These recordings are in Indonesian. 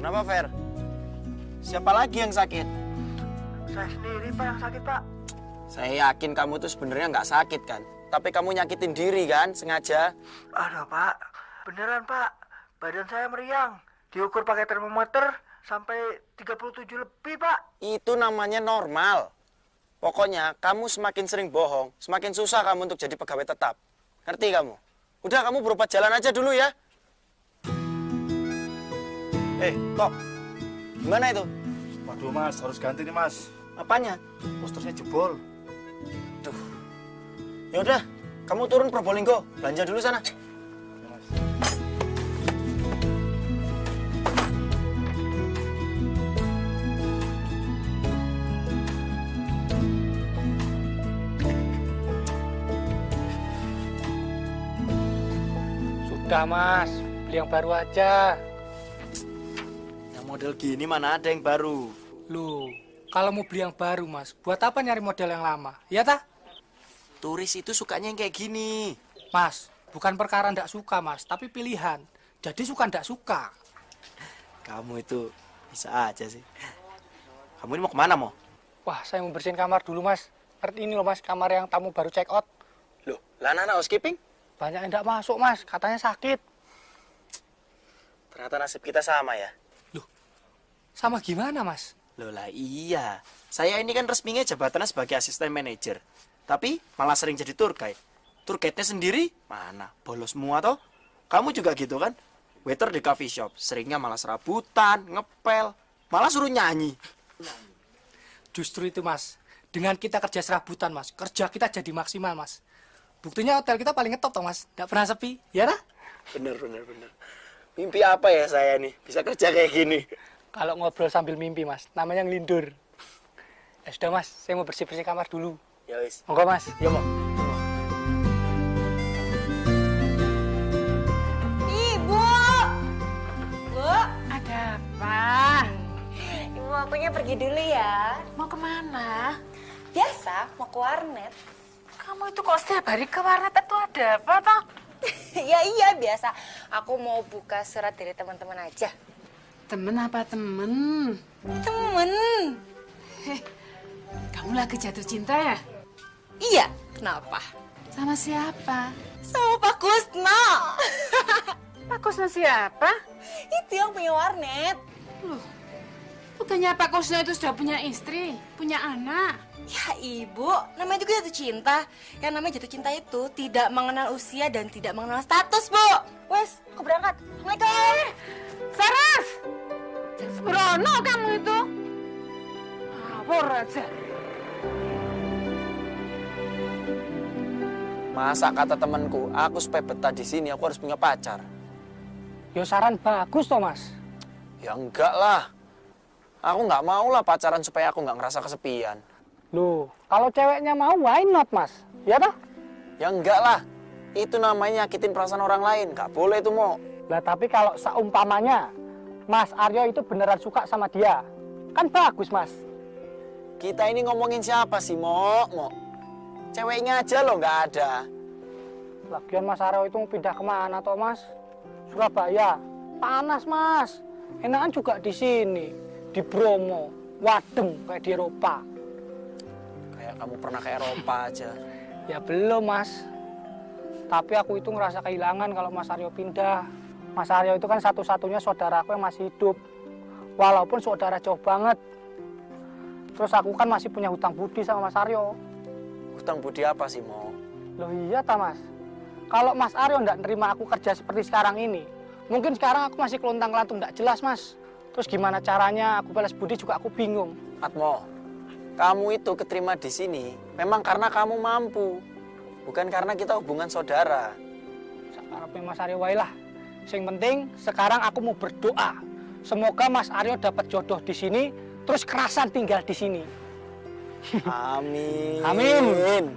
Kenapa, Fer? Siapa lagi yang sakit? Saya sendiri, Pak, yang sakit, Pak. Saya yakin kamu tuh sebenarnya nggak sakit kan? Tapi kamu nyakitin diri kan, sengaja? Aduh, Pak. Beneran, Pak. Badan saya meriang. Diukur pakai termometer sampai 37 lebih, Pak. Itu namanya normal. Pokoknya kamu semakin sering bohong, semakin susah kamu untuk jadi pegawai tetap. Ngerti kamu? Udah, kamu berobat jalan aja dulu ya. Kok? Gimana itu? Waduh mas, harus ganti nih mas. Apanya? Posternya jebol. Duh. Ya udah, kamu turun Probolinggo, belanja dulu sana. Ya, mas. Sudah mas, beli yang baru aja. Yang model gini mana ada yang baru? Loh, kalau mau beli yang baru mas, buat apa nyari model yang lama? Iya tah? Turis itu sukanya yang kayak gini. Mas, bukan perkara ndak suka mas, tapi pilihan. Jadi suka ndak suka. Kamu itu bisa aja sih. Kamu ini mau kemana, Mo? Wah, saya mau bersihin kamar dulu mas. Ini loh mas, kamar yang tamu baru check out. Loh, lah anak housekeeping? Banyak yang ndak masuk mas, katanya sakit. Ternyata nasib kita sama ya. Sama gimana mas? Loh lah iya. Saya ini kan resminya jabatannya sebagai asisten manajer. Tapi malah sering jadi tour guide. Tour guide-nya sendiri mana? Bolos semua toh. Kamu juga gitu kan? Waiter di coffee shop. Seringnya malah serabutan, ngepel. Malah suruh nyanyi. Justru itu mas, dengan kita kerja serabutan mas, kerja kita jadi maksimal mas. Buktinya hotel kita paling ngetop toh mas, nggak pernah sepi, ya lah? Bener. Mimpi apa ya saya nih? Bisa kerja kayak gini. Kalau ngobrol sambil mimpi mas, namanya ngelindur. Ya sudah mas, saya mau bersih-bersih kamar dulu. Ya wis. Monggo mas, ya mau. Ibu! Bu! Ada apa? Ibu akunya pergi dulu ya. Mau kemana? Biasa, mau ke warnet. Kamu itu kok setiap hari ke warnet itu ada apa toh? Ya iya, biasa. Aku mau buka surat dari teman-teman aja. Temen apa temen? Temen? Kamu lagi jatuh cinta ya? Iya, kenapa? Sama siapa? Sama Pak Kusno. Pak Kusno siapa? Itu yang punya warnet. Loh, bukannya Pak Kusno itu sudah punya istri, punya anak? Ya ibu, namanya juga jatuh cinta. Yang namanya jatuh cinta itu tidak mengenal usia dan tidak mengenal status, Bu. Wes, aku berangkat. Assalamualaikum. Saras! Sembrono kamu itu. Ngawur aja. Masa kata temanku, aku supaya betah di sini aku harus punya pacar. Yo saran bagus toh mas. Ya enggak lah. Aku nggak mau lah pacaran supaya aku nggak ngerasa kesepian. Loh, kalau ceweknya mau, why not mas? Ya toh? Ya enggak lah. Itu namanya nyakitin perasaan orang lain. Nggak boleh itu, Mo. Lah tapi kalau seumpamanya Mas Aryo itu beneran suka sama dia, kan bagus mas. Kita ini ngomongin siapa sih, Mo? Ceweknya aja loh nggak ada. Lagian Mas Aryo itu mau pindah kemana toh mas? Surabaya, panas mas. Enakan juga di sini, di Bromo, Wadeng kayak di Eropa. Kayak kamu pernah ke Eropa aja. Ya belum mas. Tapi aku itu ngerasa kehilangan kalau Mas Aryo pindah. Mas Aryo itu kan satu-satunya saudaraku yang masih hidup. Walaupun saudara jauh banget. Terus aku kan masih punya hutang budi sama Mas Aryo. Hutang budi apa sih, Mo? Loh iya ta mas. Kalau Mas Aryo nggak nerima aku kerja seperti sekarang ini, mungkin sekarang aku masih kelontang-lantung nggak jelas mas. Terus gimana caranya aku balas budi juga aku bingung. Atmo, kamu itu keterima di sini memang karena kamu mampu. Bukan karena kita hubungan saudara. Sakarepnya Mas Aryo wae lah. Sing penting sekarang aku mau berdoa. Semoga Mas Aryo dapat jodoh di sini, terus kerasan tinggal di sini. Amin. Amin.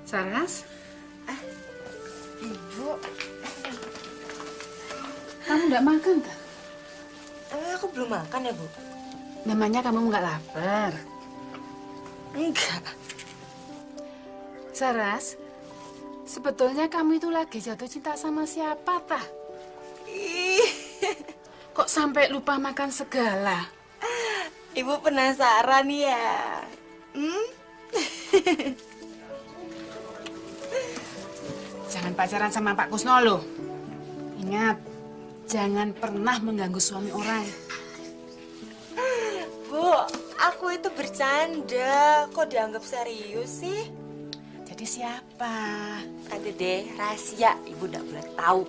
Saras, Ibu, kamu nggak makan tak? aku belum makan ya, Bu? Namanya kamu nggak lapar. Enggak. Saras, sebetulnya kamu itu lagi jatuh cinta sama siapa, tah? Ih, Kok sampai lupa makan segala? Ibu penasaran ya? Jangan pacaran sama Pak Kusno loh. Ingat, jangan pernah mengganggu suami orang. Bu, aku itu bercanda. Kok dianggap serius sih? Jadi siapa? Ada deh, rahasia. Ibu nggak boleh tahu.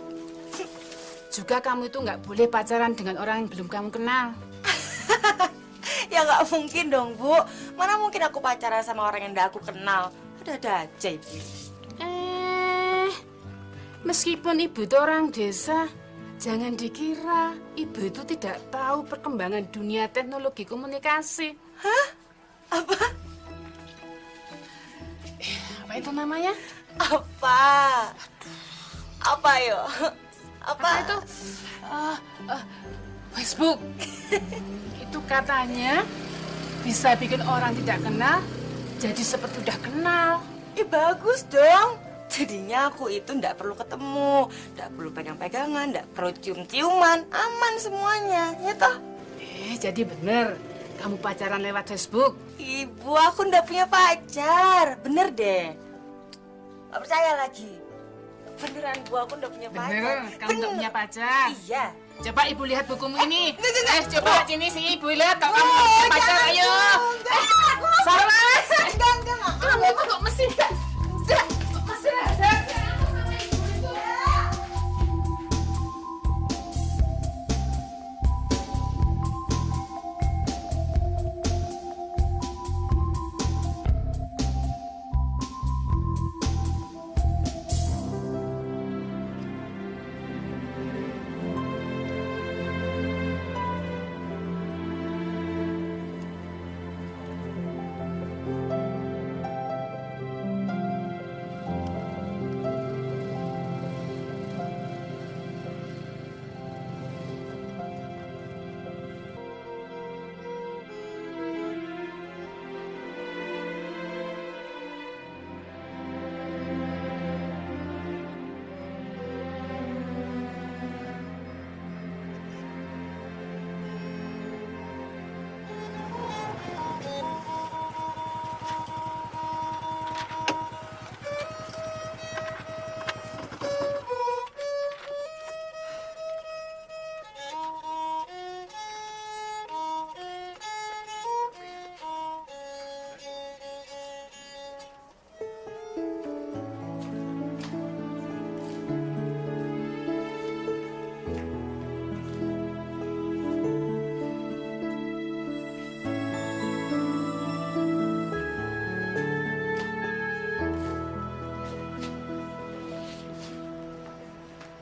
Juga kamu itu nggak boleh pacaran dengan orang yang belum kamu kenal. Ya nggak mungkin dong, Bu. Mana mungkin aku pacaran sama orang yang nggak aku kenal. Ada aja, Ibu. Meskipun ibu itu orang desa, jangan dikira ibu itu tidak tahu perkembangan dunia teknologi komunikasi. Hah? Apa? Apa itu namanya? Apa? Apa yo? Apa itu? Facebook. Itu katanya bisa bikin orang tidak kenal jadi seperti udah kenal. Ih, bagus dong. Jadinya aku itu ndak perlu ketemu, ndak perlu pegang-pegangan, ndak perlu cium-ciuman, aman semuanya, ya toh? Jadi bener, kamu pacaran lewat Facebook. Ibu, aku ndak punya pacar, bener deh. Gak percaya lagi. Beneran, Bu, aku ndak punya pacar. Bener, kamu nggak punya pacar. Iya. Coba ibu lihat bukumu ini. Coba sini sih ibu lihat kalau kamu nggak punya pacar, ayo. Saras. Kamu kok mesti masih ada.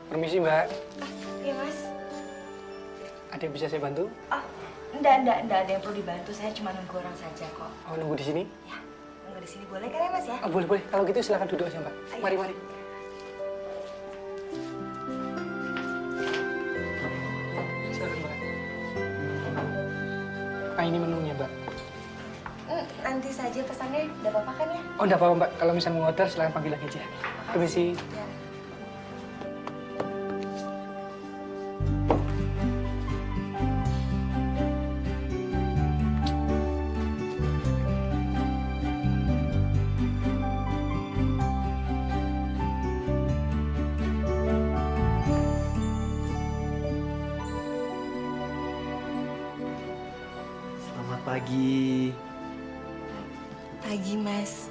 Permisi Mbak, Iya, Mas. ada yang bisa saya bantu? Oh, enggak ada yang perlu dibantu. Saya cuma nunggu orang saja kok. Oh, nunggu di sini? Ya, nunggu di sini boleh kan ya, Mas ya? Oh, boleh. Kalau gitu silakan duduk aja Mbak. Ayo. Mari. Silakan Mbak. Ah, ini menunya Mbak. Nanti saja pesannya, udah apa-apa kan ya? Oh, enggak apa-apa Mbak. Kalau misalnya mau order silakan panggil lagi aja. Permisi. Ya. Selamat pagi. Pagi, Mas.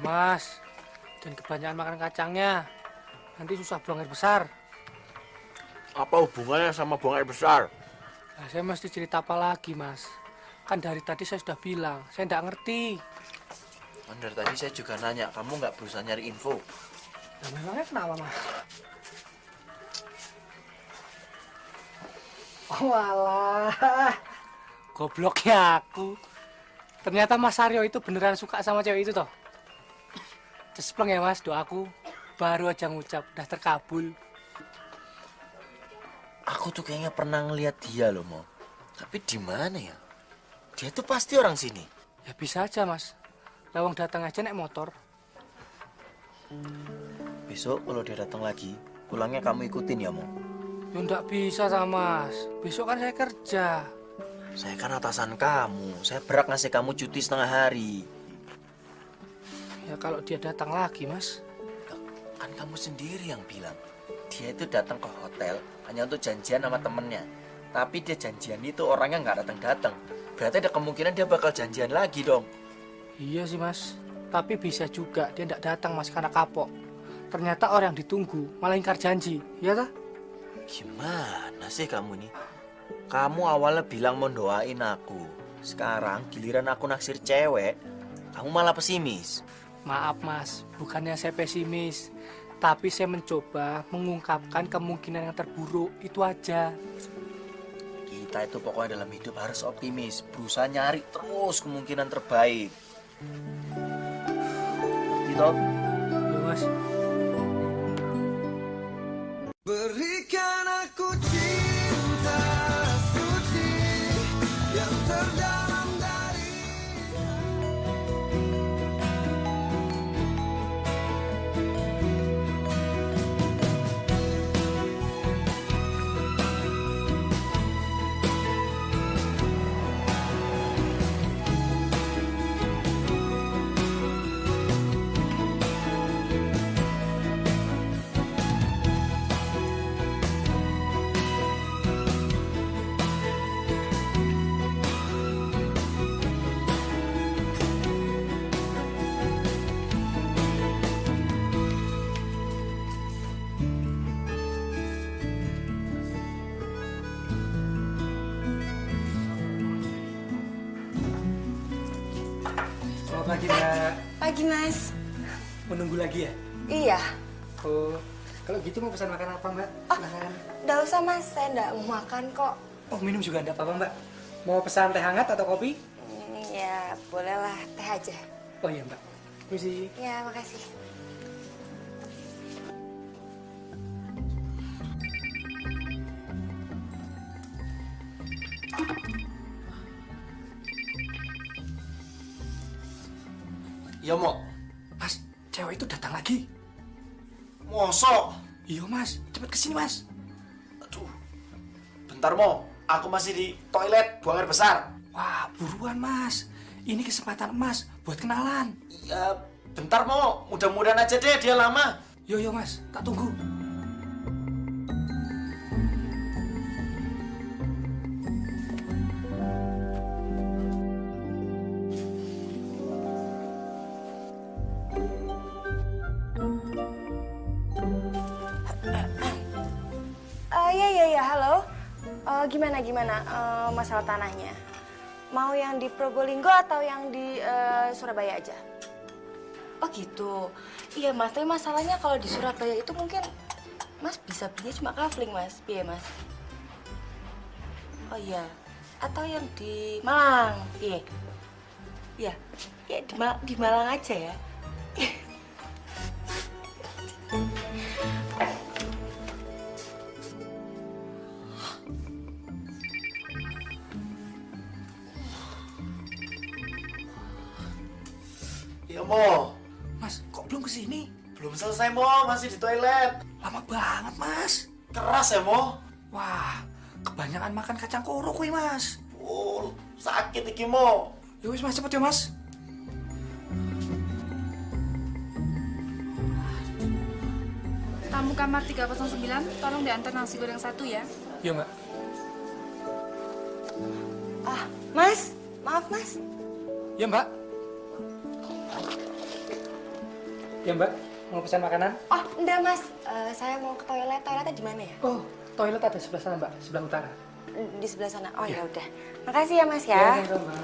mas. Dan kebanyakan makan kacangnya. Nanti susah buang air besar. Apa hubungannya sama buang air besar? Nah, saya mesti cerita apa lagi, mas? Kan dari tadi saya sudah bilang, saya tidak ngerti. Kan dari tadi saya juga nanya, kamu nggak berusaha nyari info? Nah, memangnya kenapa, mas? Oh, alah. Gobloknya aku. Ternyata Mas Aryo itu beneran suka sama cewek itu toh. Cespleng ya mas, doaku baru aja ngucap, udah terkabul. Aku tuh kayaknya pernah ngeliat dia loh, Mo. Tapi di mana ya? Dia tuh pasti orang sini. Ya bisa aja mas, lawang datang aja naik motor. Besok kalau dia datang lagi, pulangnya kamu ikutin ya, Mo. Ya enggak bisa sama mas, besok kan saya kerja. Saya kan atasan kamu. Saya berhak ngasih kamu cuti setengah hari. Ya kalau dia datang lagi mas. Kan kamu sendiri yang bilang. Dia itu datang ke hotel hanya untuk janjian sama temennya. Tapi dia janjian itu orangnya nggak datang-datang. Berarti ada kemungkinan dia bakal janjian lagi dong. Iya sih mas, tapi bisa juga dia enggak datang mas karena kapok. Ternyata orang yang ditunggu malah ingkar janji, ya tak? Gimana sih kamu nih? Kamu awalnya bilang mau doain aku. Sekarang giliran aku naksir cewek, kamu malah pesimis. Maaf mas, bukannya saya pesimis. Tapi saya mencoba mengungkapkan kemungkinan yang terburuk, itu aja. Kita itu pokoknya dalam hidup harus optimis. Berusaha nyari terus kemungkinan terbaik. Gitu. Ya mas. Berikan aku cinta suci yang terdalam dari Selamat pagi mbak. Pagi mas. Menunggu lagi ya? Iya. Oh, kalau gitu mau pesan makan apa mbak? Silahkan. Nggak usah mas, saya nggak mau makan kok. Oh minum juga enggak apa-apa mbak. Mau pesan teh hangat atau kopi? Ya bolehlah teh aja. Oh iya mbak. Permisi. Ya makasih. Ya, Mo. Mas, cewek itu datang lagi. Mosok. Iya mas, cepet kesini mas. Aduh. Bentar, Mo. Aku masih di toilet buang air besar. Wah, buruan mas. Ini kesempatan emas buat kenalan. Ya, bentar, Mo. Mudah-mudahan aja deh dia lama. Yo mas, tak tunggu. Ya, halo. Gimana masalah tanahnya? Mau yang di Probolinggo atau yang di Surabaya aja? Oh gitu. Iya mas, tapi masalahnya kalau di Surabaya itu mungkin mas bisa belinya cuma kafling mas. Iya mas. Oh iya. Atau yang di Malang. Iya. Iya. Ya di Malang aja ya. Ya, Mo. Mas, kok belum kesini? Belum selesai, Mo. Masih di toilet. Lama banget mas. Keras ya, Mo. Wah, kebanyakan makan kacang koro kuy mas. Oh, sakit iki, Mo. Yowis mas, cepet ya mas. Tamu kamar 309, tolong diantar nasi goreng 1 ya. Iya mbak. Ah, mas, maaf mas. Iya mbak. Ya Mbak, mau pesan makanan? Oh, enggak Mas. Saya mau ke toilet. Toiletnya di mana ya? Oh, toilet ada sebelah sana Mbak, sebelah utara. Di sebelah sana. Oh ya udah. Makasih ya Mas ya. Ya, Mbak.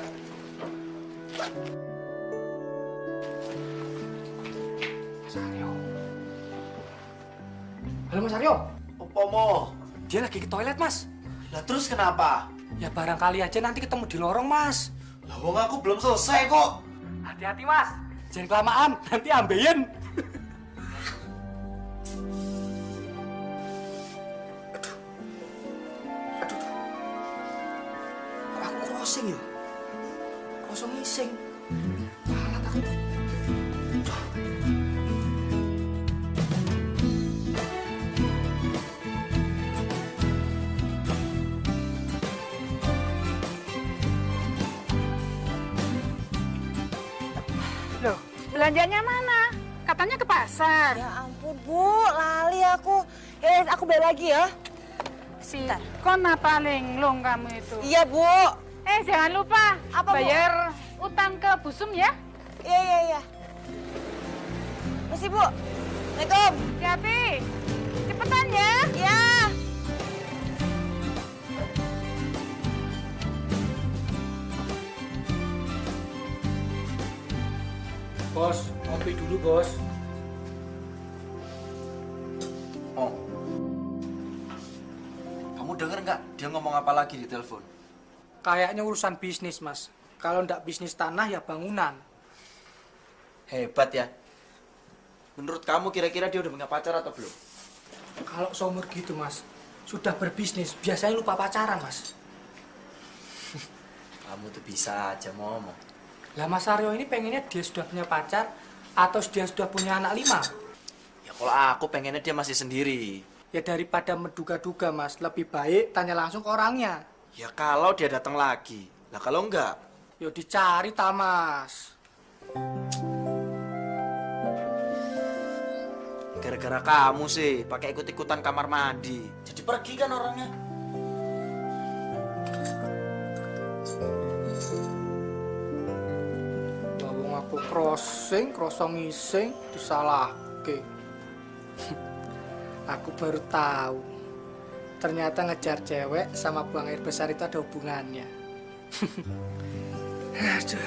Aryo. Halo Mas Aryo. Apa mau? Dia lagi ke toilet Mas. Lah terus kenapa? Ya barangkali aja nanti ketemu di lorong Mas. Lah wong aku belum selesai kok. Hati-hati Mas, jangan kelamaan, nanti ambeien. Kok aku crossing ya? Kosong ngising. Malah aku. Loh, belanjanya mana? Katanya ke pasar. Ya ampun Bu, lali aku. Ya aku balik lagi ya. Si Kona paling long kamu itu. Iya Bu. Jangan lupa Apa, Bu? bayar utang ke Busum ya. Iya. Mesti Bu. Assalamualaikum. Hati-hati. Cepetan ya. Ya. Bos, ngopi dulu bos. Oh. Kamu denger nggak dia ngomong apa lagi di telepon? Kayaknya urusan bisnis Mas. Kalau ndak bisnis tanah ya bangunan. Hebat ya. Menurut kamu kira-kira dia udah punya pacar atau belum? Kalau seumur gitu Mas, sudah berbisnis, biasanya lupa pacaran Mas. Kamu tuh bisa aja ngomong. Lah Mas Aryo ini pengennya dia sudah punya pacar atau dia sudah punya anak 5? Ya kalau aku pengennya dia masih sendiri. Ya daripada menduga-duga Mas, lebih baik tanya langsung ke orangnya. Ya kalau dia datang lagi. Lah kalau enggak, Yo dicari ta Mas. gara-gara kamu sih pakai ikut-ikutan kamar mandi. Jadi pergi kan orangnya. Wong aku crossing ngising disalahke. Aku baru tahu. Ternyata ngejar cewek sama buang air besar itu ada hubungannya. Aduh.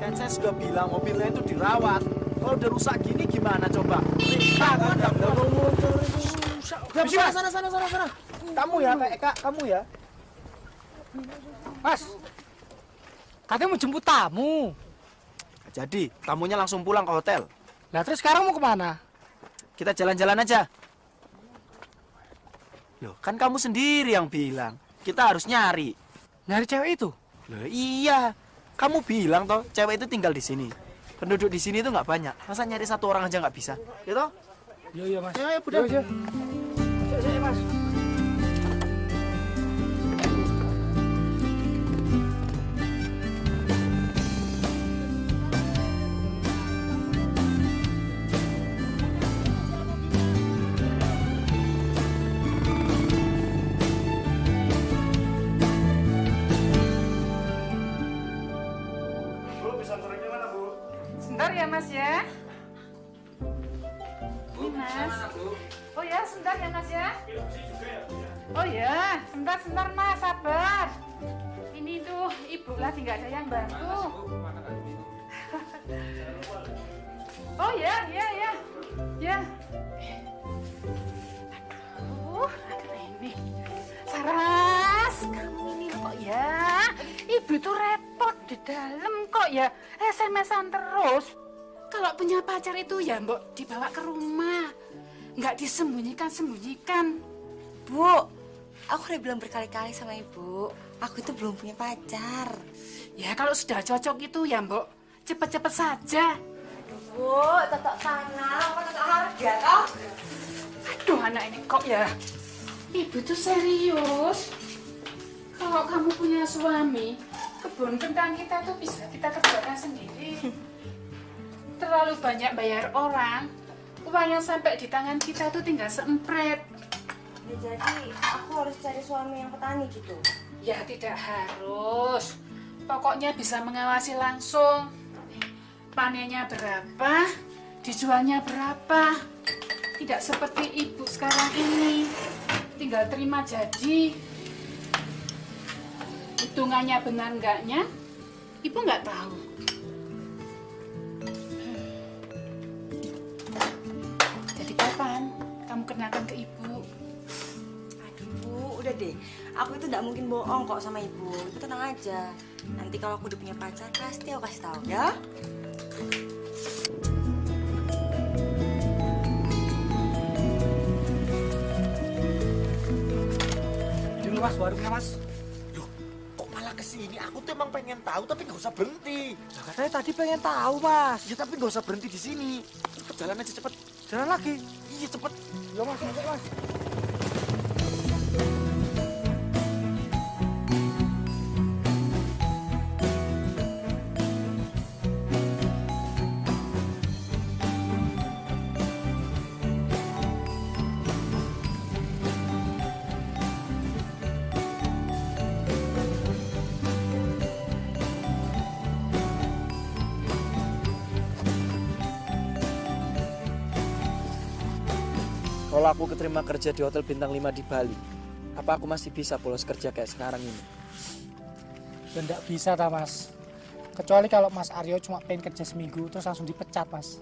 Kan saya sudah bilang mobilnya itu dirawat. Kalau udah rusak gini gimana coba? Sana. Kamu ya, Kak, kamu ya. Mas, katanya mau jemput tamu. Jadi, tamunya langsung pulang ke hotel. Lah terus sekarang mau kemana? Kita jalan-jalan aja. Loh, kan kamu sendiri yang bilang. Kita harus nyari. Nyari cewek itu? Loh, iya. Kamu bilang toh, cewek itu tinggal di sini. Penduduk di sini itu nggak banyak. Masa nyari satu orang aja nggak bisa? Gitu? Iya Mas. Ya, Bunda. Iya. Iya, Mas. Bu, pisang gorengnya mana, Bu? Sebentar ya Mas ya. Ini Mas. Oh ya, sebentar ya Mas ya. Oh ya, sebentar Mas, sabar. Ini tuh ibu lagi nggak ada yang bantu. Oh ya. Aduh ini. Saras, kamu ini kok ya. Ibu tuh repot di dalam kok ya. SMS-an terus. Kalau punya pacar itu ya mbok dibawa ke rumah. Nggak disembunyikan. Bu, aku udah bilang berkali-kali sama Ibu, aku itu belum punya pacar. Ya kalau sudah cocok itu ya mbok cepet-cepet saja. Bu, tetap sana, apa tetap harga toh? Aduh anak ini kok ya. Ibu tuh serius. Kalau kamu punya suami, kebun kentang kita tuh bisa kita kerjakan sendiri. Terlalu banyak bayar orang, uang yang sampai di tangan kita tuh tinggal seempret. Ya, jadi aku harus cari suami yang petani gitu. Ya tidak harus. Pokoknya bisa mengawasi langsung. panennya berapa, dijualnya berapa. Tidak seperti ibu sekarang ini, tinggal terima jadi. Hitungannya benar enggaknya, ibu nggak tahu. Jadi kapan kamu kenalkan ke ibu? Aduh, Bu, udah deh. Aku itu nggak mungkin bohong kok sama ibu. Ibu tenang aja. Nanti kalau aku udah punya pacar, pasti aku kasih tahu ya. Dulu Mas, warungnya Mas. Loh, kok malah kesini? Aku tuh emang pengen tahu tapi nggak usah berhenti. Lah, katanya tadi pengen tahu Mas. Ya tapi nggak usah berhenti di sini. Cepet jalan aja cepet. Jalan lagi. Iya cepet. Ya Mas, masuk Mas. Kalau aku keterima kerja di hotel bintang 5 di Bali, apa aku masih bisa polos kerja kayak sekarang ini? Ya enggak bisa ta Mas. Kecuali kalau Mas Aryo cuma pengen kerja seminggu terus langsung dipecat Mas.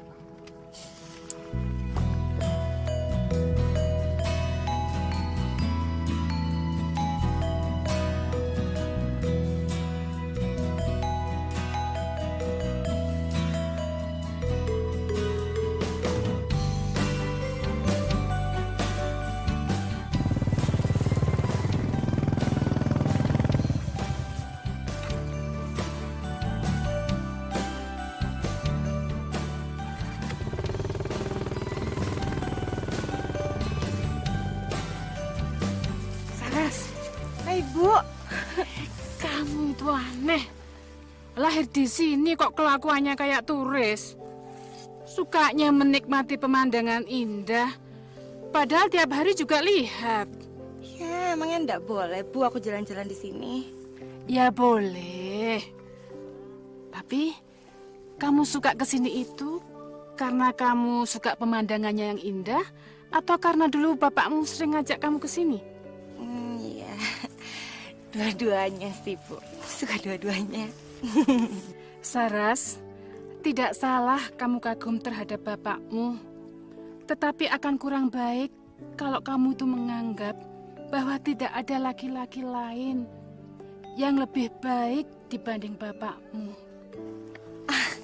Saras, Hai, Bu. kamu itu aneh. Lahir di sini kok kelakuannya kayak turis. Sukanya menikmati pemandangan indah. Padahal tiap hari juga lihat. Ya, emangnya enggak boleh, Bu, aku jalan-jalan di sini. Ya boleh. Tapi kamu suka ke sini itu karena kamu suka pemandangannya yang indah atau karena dulu bapakmu sering ngajak kamu ke sini? Iya. Dua-duanya sih, Bu. Suka dua-duanya. Saras, tidak salah kamu kagum terhadap bapakmu. Tetapi akan kurang baik kalau kamu itu menganggap bahwa tidak ada laki-laki lain yang lebih baik dibanding bapakmu.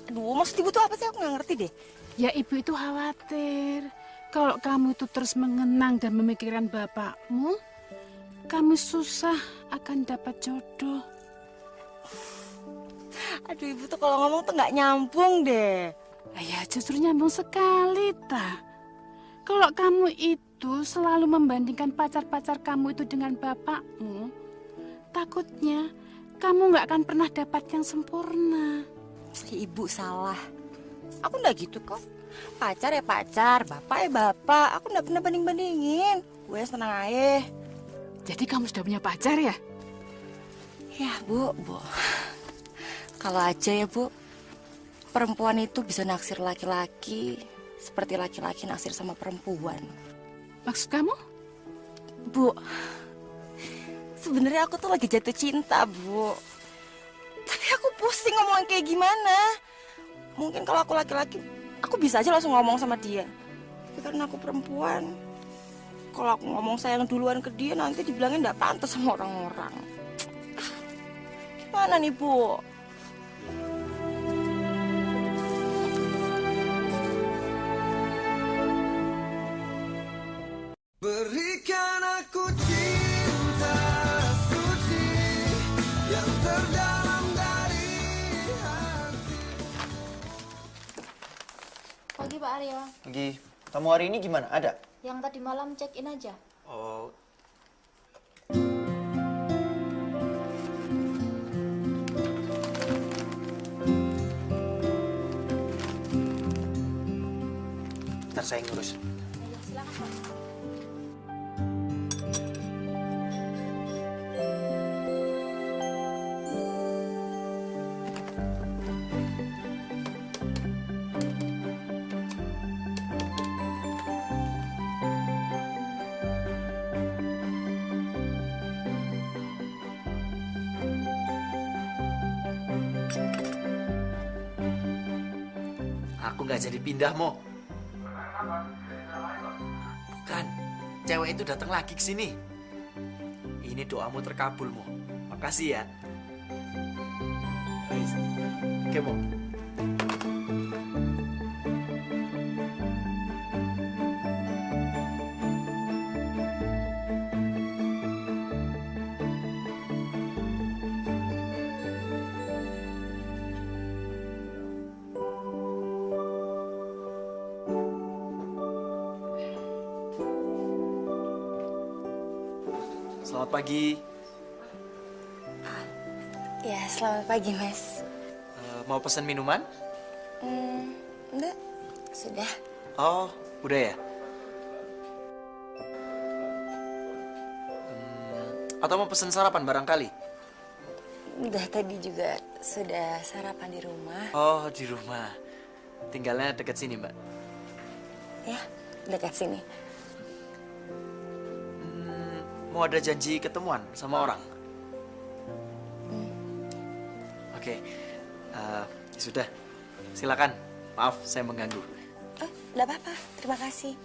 Aduh, maksud Ibu tuh apa sih? Aku nggak ngerti deh. Ya ibu itu khawatir kalau kamu itu terus mengenang dan memikirkan bapakmu, kamu susah akan dapat jodoh. Aduh, Ibu tuh kalau ngomong tuh nggak nyambung deh. Ya justru nyambung sekali, ta. Kalau kamu itu selalu membandingkan pacar-pacar kamu itu dengan bapakmu, takutnya kamu nggak akan pernah dapat yang sempurna. Ibu salah. Aku nggak gitu kok. Pacar ya pacar, bapak ya bapak. Aku nggak pernah banding-bandingin. Gue senang aja. Jadi kamu sudah punya pacar ya? Ya, Bu. Kalau aja ya, Bu. Perempuan itu bisa naksir laki-laki seperti laki-laki naksir sama perempuan. Maksud kamu? Bu, sebenarnya aku tuh lagi jatuh cinta, Bu. Tapi aku pusing ngomong kayak gimana. Mungkin kalau aku laki-laki, aku bisa aja langsung ngomong sama dia. Tapi karena aku perempuan, kalau aku ngomong sayang duluan ke dia, nanti dibilangnya nggak pantas sama orang-orang. Gimana nih, Bu? Berikan aku cinta suci yang terdalam dari hati. Pagi Pak Aryo, Lagi, tamu hari ini gimana? Ada? yang tadi malam check in aja. Oh, ntar saya ngurus. Ayo silakan Pak. aku nggak jadi pindah, Mo. Bukan, cewek itu datang lagi ke sini. Ini doamu terkabul, Mo. Makasih ya. Oke, Mo. Selamat pagi. Ya, selamat pagi, Mas. Mau pesan minuman? Enggak, sudah. Oh, udah ya? Atau mau pesan sarapan barangkali? Udah tadi juga sudah sarapan di rumah. Oh, di rumah. Tinggalnya dekat sini, Mbak. Ya, dekat sini. Mau ada janji ketemuan sama orang? Oke, sudah. Silakan. Maaf, saya mengganggu. Oh, enggak apa-apa. Terima kasih.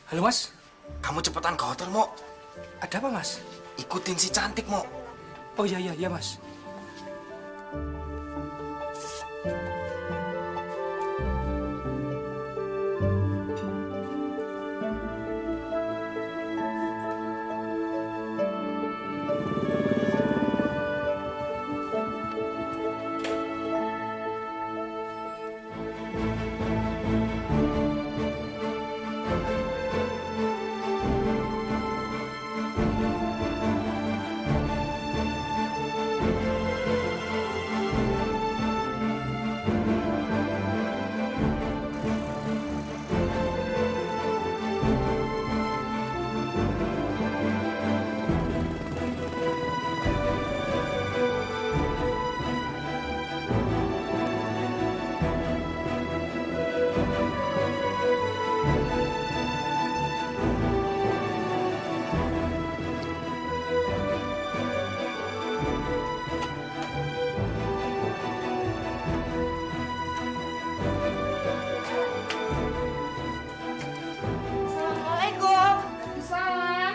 Halo, Mas. Kamu cepetan ke hotel, Mo. Ada apa, Mas? Ikutin si cantik, Mo. Oh iya, Mas. Assalamualaikum. Salam.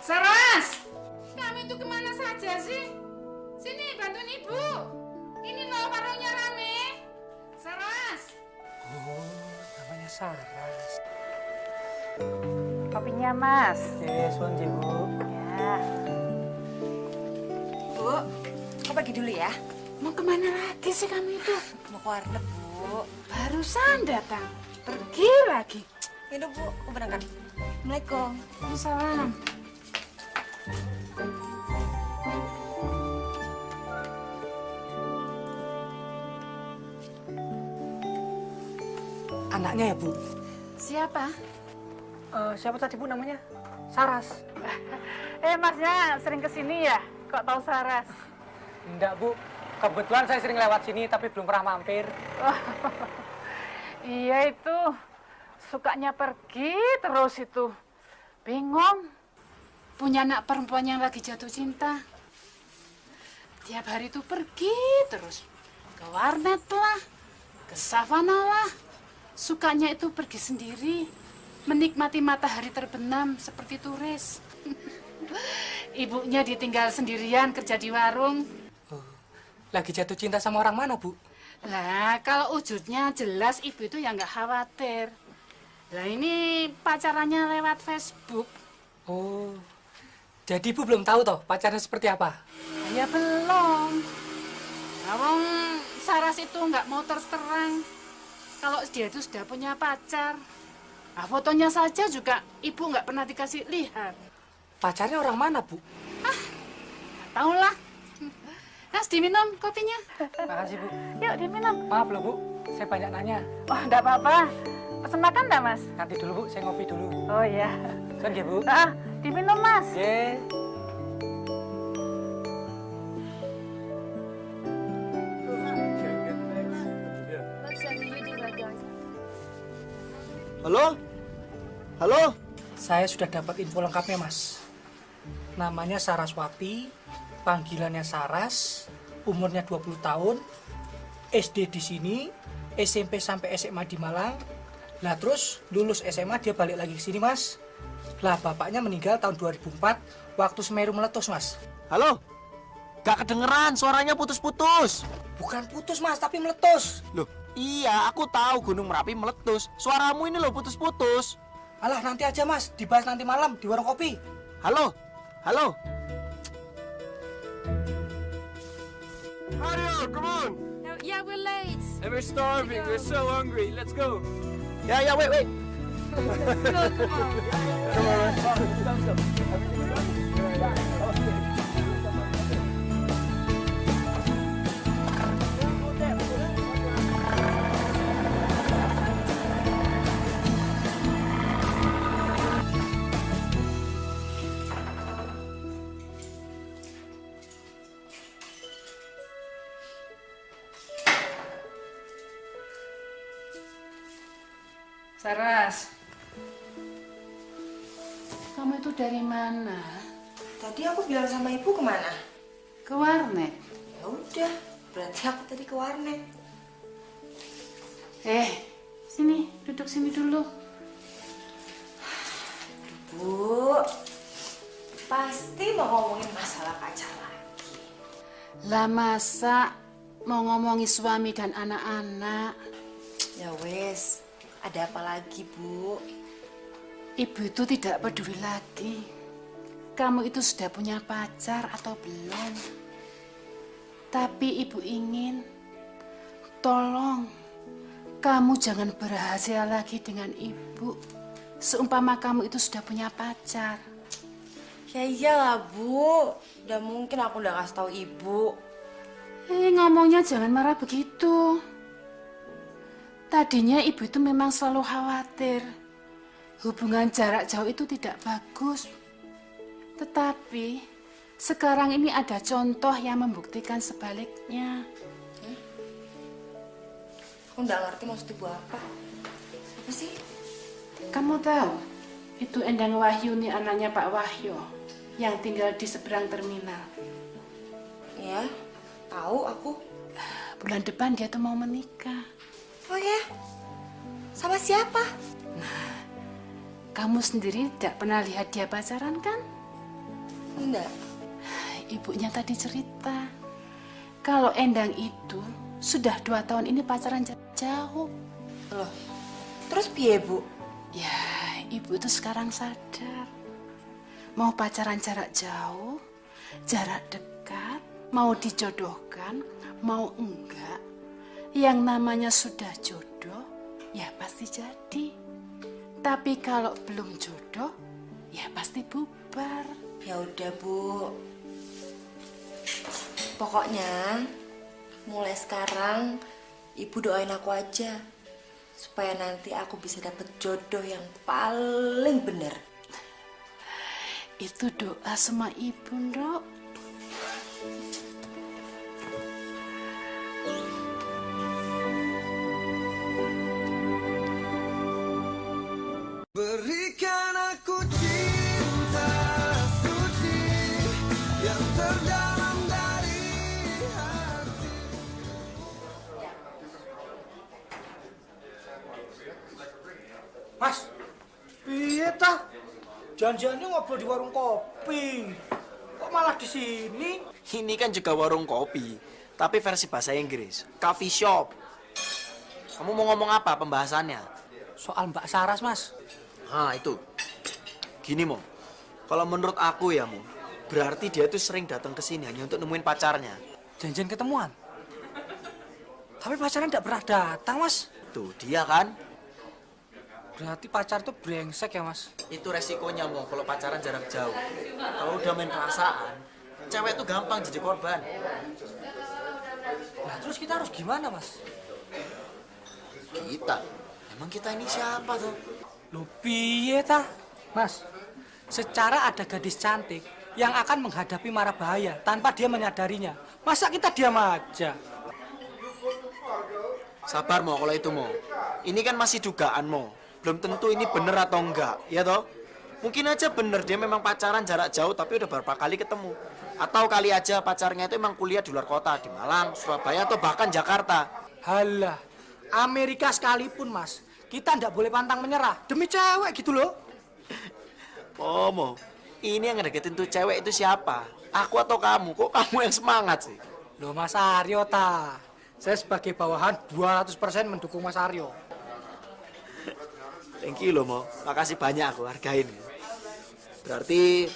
Saras, kamu itu kemana saja sih? Sini bantuin ibu. Ini loh warungnya rame. Saras. Oh, namanya Saras. Kopinya, Mas. Yes, Bu. Ya. Bu, aku pergi dulu ya. Mau kemana lagi sih kamu itu? Mau ke warnet, Bu. Barusan datang. Pergi lagi. Yaudah, Bu. Aku berangkat. Assalamualaikum. Salam. Anaknya ya, Bu? Siapa? Siapa tadi, Bu, namanya? Saras. Masnya sering kesini ya? Kok tahu Saras? Enggak, Bu. Kebetulan saya sering lewat sini, tapi belum pernah mampir. Iya itu. Sukanya pergi terus itu. Bingung. Punya anak perempuan yang lagi jatuh cinta. Tiap hari itu pergi terus. Ke warnet lah. Ke savana lah. Sukanya itu pergi sendiri. Menikmati matahari terbenam seperti turis. Ibunya ditinggal sendirian kerja di warung. Lagi jatuh cinta sama orang mana, Bu? Lah, kalau wujudnya jelas ibu itu ya nggak khawatir. Lah ini pacarannya lewat Facebook. Oh, jadi Ibu belum tahu toh pacarnya seperti apa? Ya belum. Nawang Saras itu nggak mau terus terang kalau dia itu sudah punya pacar. Nah, fotonya saja juga ibu nggak pernah dikasih lihat. Pacarnya orang mana, Bu? Nggak tahu lah. Mas, diminum kopinya. Makasih, Bu. Yuk diminum. Maaf loh, Bu. Saya banyak nanya. Oh, enggak apa-apa. Pesen makan enggak, Mas? Nanti dulu, Bu. Saya ngopi dulu. Oh iya. Kan ya, Bu? Diminum, Mas. Ye. Halo? Halo? Saya sudah dapat info lengkapnya, Mas. Namanya Saraswati, panggilannya Saras, umurnya 20 tahun, SD di sini, SMP sampai SMA di Malang. Lah terus lulus SMA dia balik lagi ke sini, Mas. Lah bapaknya meninggal tahun 2004 waktu Semeru meletus, Mas. Halo? Gak kedengeran, suaranya putus-putus. Bukan putus, Mas, tapi meletus. Loh, iya, aku tahu Gunung Merapi meletus. Suaramu ini loh putus-putus. Alah, nanti aja, Mas. Dibahas nanti malam di warung kopi. Halo? Halo? Mario, come on! Yeah, we're late. And we're starving, we're so hungry. Let's go. Ya, wait. Saras, kamu itu dari mana? Tadi aku bilang sama ibu kemana? Ke warnet. Ya udah, berarti aku tadi ke warnet. Sini, duduk sini dulu. Bu, pasti mau ngomongin masalah pacar lagi. Lah masa mau ngomongi suami dan anak-anak? Ya wes, ada apa lagi, Bu? Ibu itu tidak peduli lagi. Kamu itu sudah punya pacar atau belum? Tapi ibu ingin, tolong, kamu jangan berhasil lagi dengan ibu. Seumpama kamu itu sudah punya pacar. Ya iyalah, Bu. Udah mungkin aku udah kasih tahu ibu. Ngomongnya jangan marah begitu. Tadinya ibu itu memang selalu khawatir. Hubungan jarak jauh itu tidak bagus. Tetapi sekarang ini ada contoh yang membuktikan sebaliknya. Aku nggak ngerti maksud ibu apa. Apa sih? Kamu tahu, itu Endang Wahyuni anaknya Pak Wahyo yang tinggal di seberang terminal. Ya, tahu aku. Bulan depan dia tuh mau menikah. Oh ya? Sama siapa? Kamu sendiri tidak pernah lihat dia pacaran kan? Enggak. Ibunya tadi cerita kalau Endang itu sudah 2 tahun ini pacaran jauh. Loh, terus piye, Bu? Ya, ibu itu sekarang sadar. Mau pacaran jarak jauh, jarak dekat, mau dijodohkan, mau enggak. Yang namanya sudah jodoh, ya pasti jadi. Tapi kalau belum jodoh, ya pasti bubar. Ya udah, Bu. Pokoknya mulai sekarang ibu doain aku aja supaya nanti aku bisa dapet jodoh yang paling bener. Itu doa sama ibu, Ndok. Berikan aku cinta suci yang terdalam dari hati. Mas, piye tah? Janjiannya ngobrol di warung kopi. Kok malah di sini? Ini kan juga warung kopi, tapi versi bahasa Inggris. Coffee shop. Kamu mau ngomong apa pembahasannya? Soal Mbak Saras, Mas. Nah, itu. Gini, Mo. Kalau menurut aku ya, Mo, berarti dia tuh sering datang ke sini hanya untuk nemuin pacarnya. Janjian ketemuan. Tapi pacarnya tidak pernah datang, Mas. Tuh, dia kan. Berarti pacar tuh brengsek ya, Mas? Itu resikonya, Mo, kalau pacaran jarak jauh. Kalau udah main perasaan, cewek tuh gampang jadi korban. Nah, terus kita harus gimana, Mas? Kita? Emang kita ini siapa tuh? Loh, piye tah? Mas, secara ada gadis cantik yang akan menghadapi mara bahaya tanpa dia menyadarinya. Masa kita diam aja? Sabar, Mo, kalau itu, Mo. Ini kan masih dugaan, Mo. belum tentu ini bener atau enggak, ya toh? Mungkin aja bener dia memang pacaran jarak jauh tapi udah beberapa kali ketemu. Atau kali aja pacarnya itu emang kuliah di luar kota, di Malang, Surabaya atau bahkan Jakarta. Halah, Amerika sekalipun mas, kita ndak boleh pantang menyerah demi cewek gitu loh. Momo, ini yang ngedeketin tuh cewek itu siapa? Aku atau kamu? Kok kamu yang semangat sih? Loh Mas Aryo ta, saya sebagai bawahan 200% mendukung Mas Aryo. Thank you loh, Mo. Makasih banyak, aku hargain. Berarti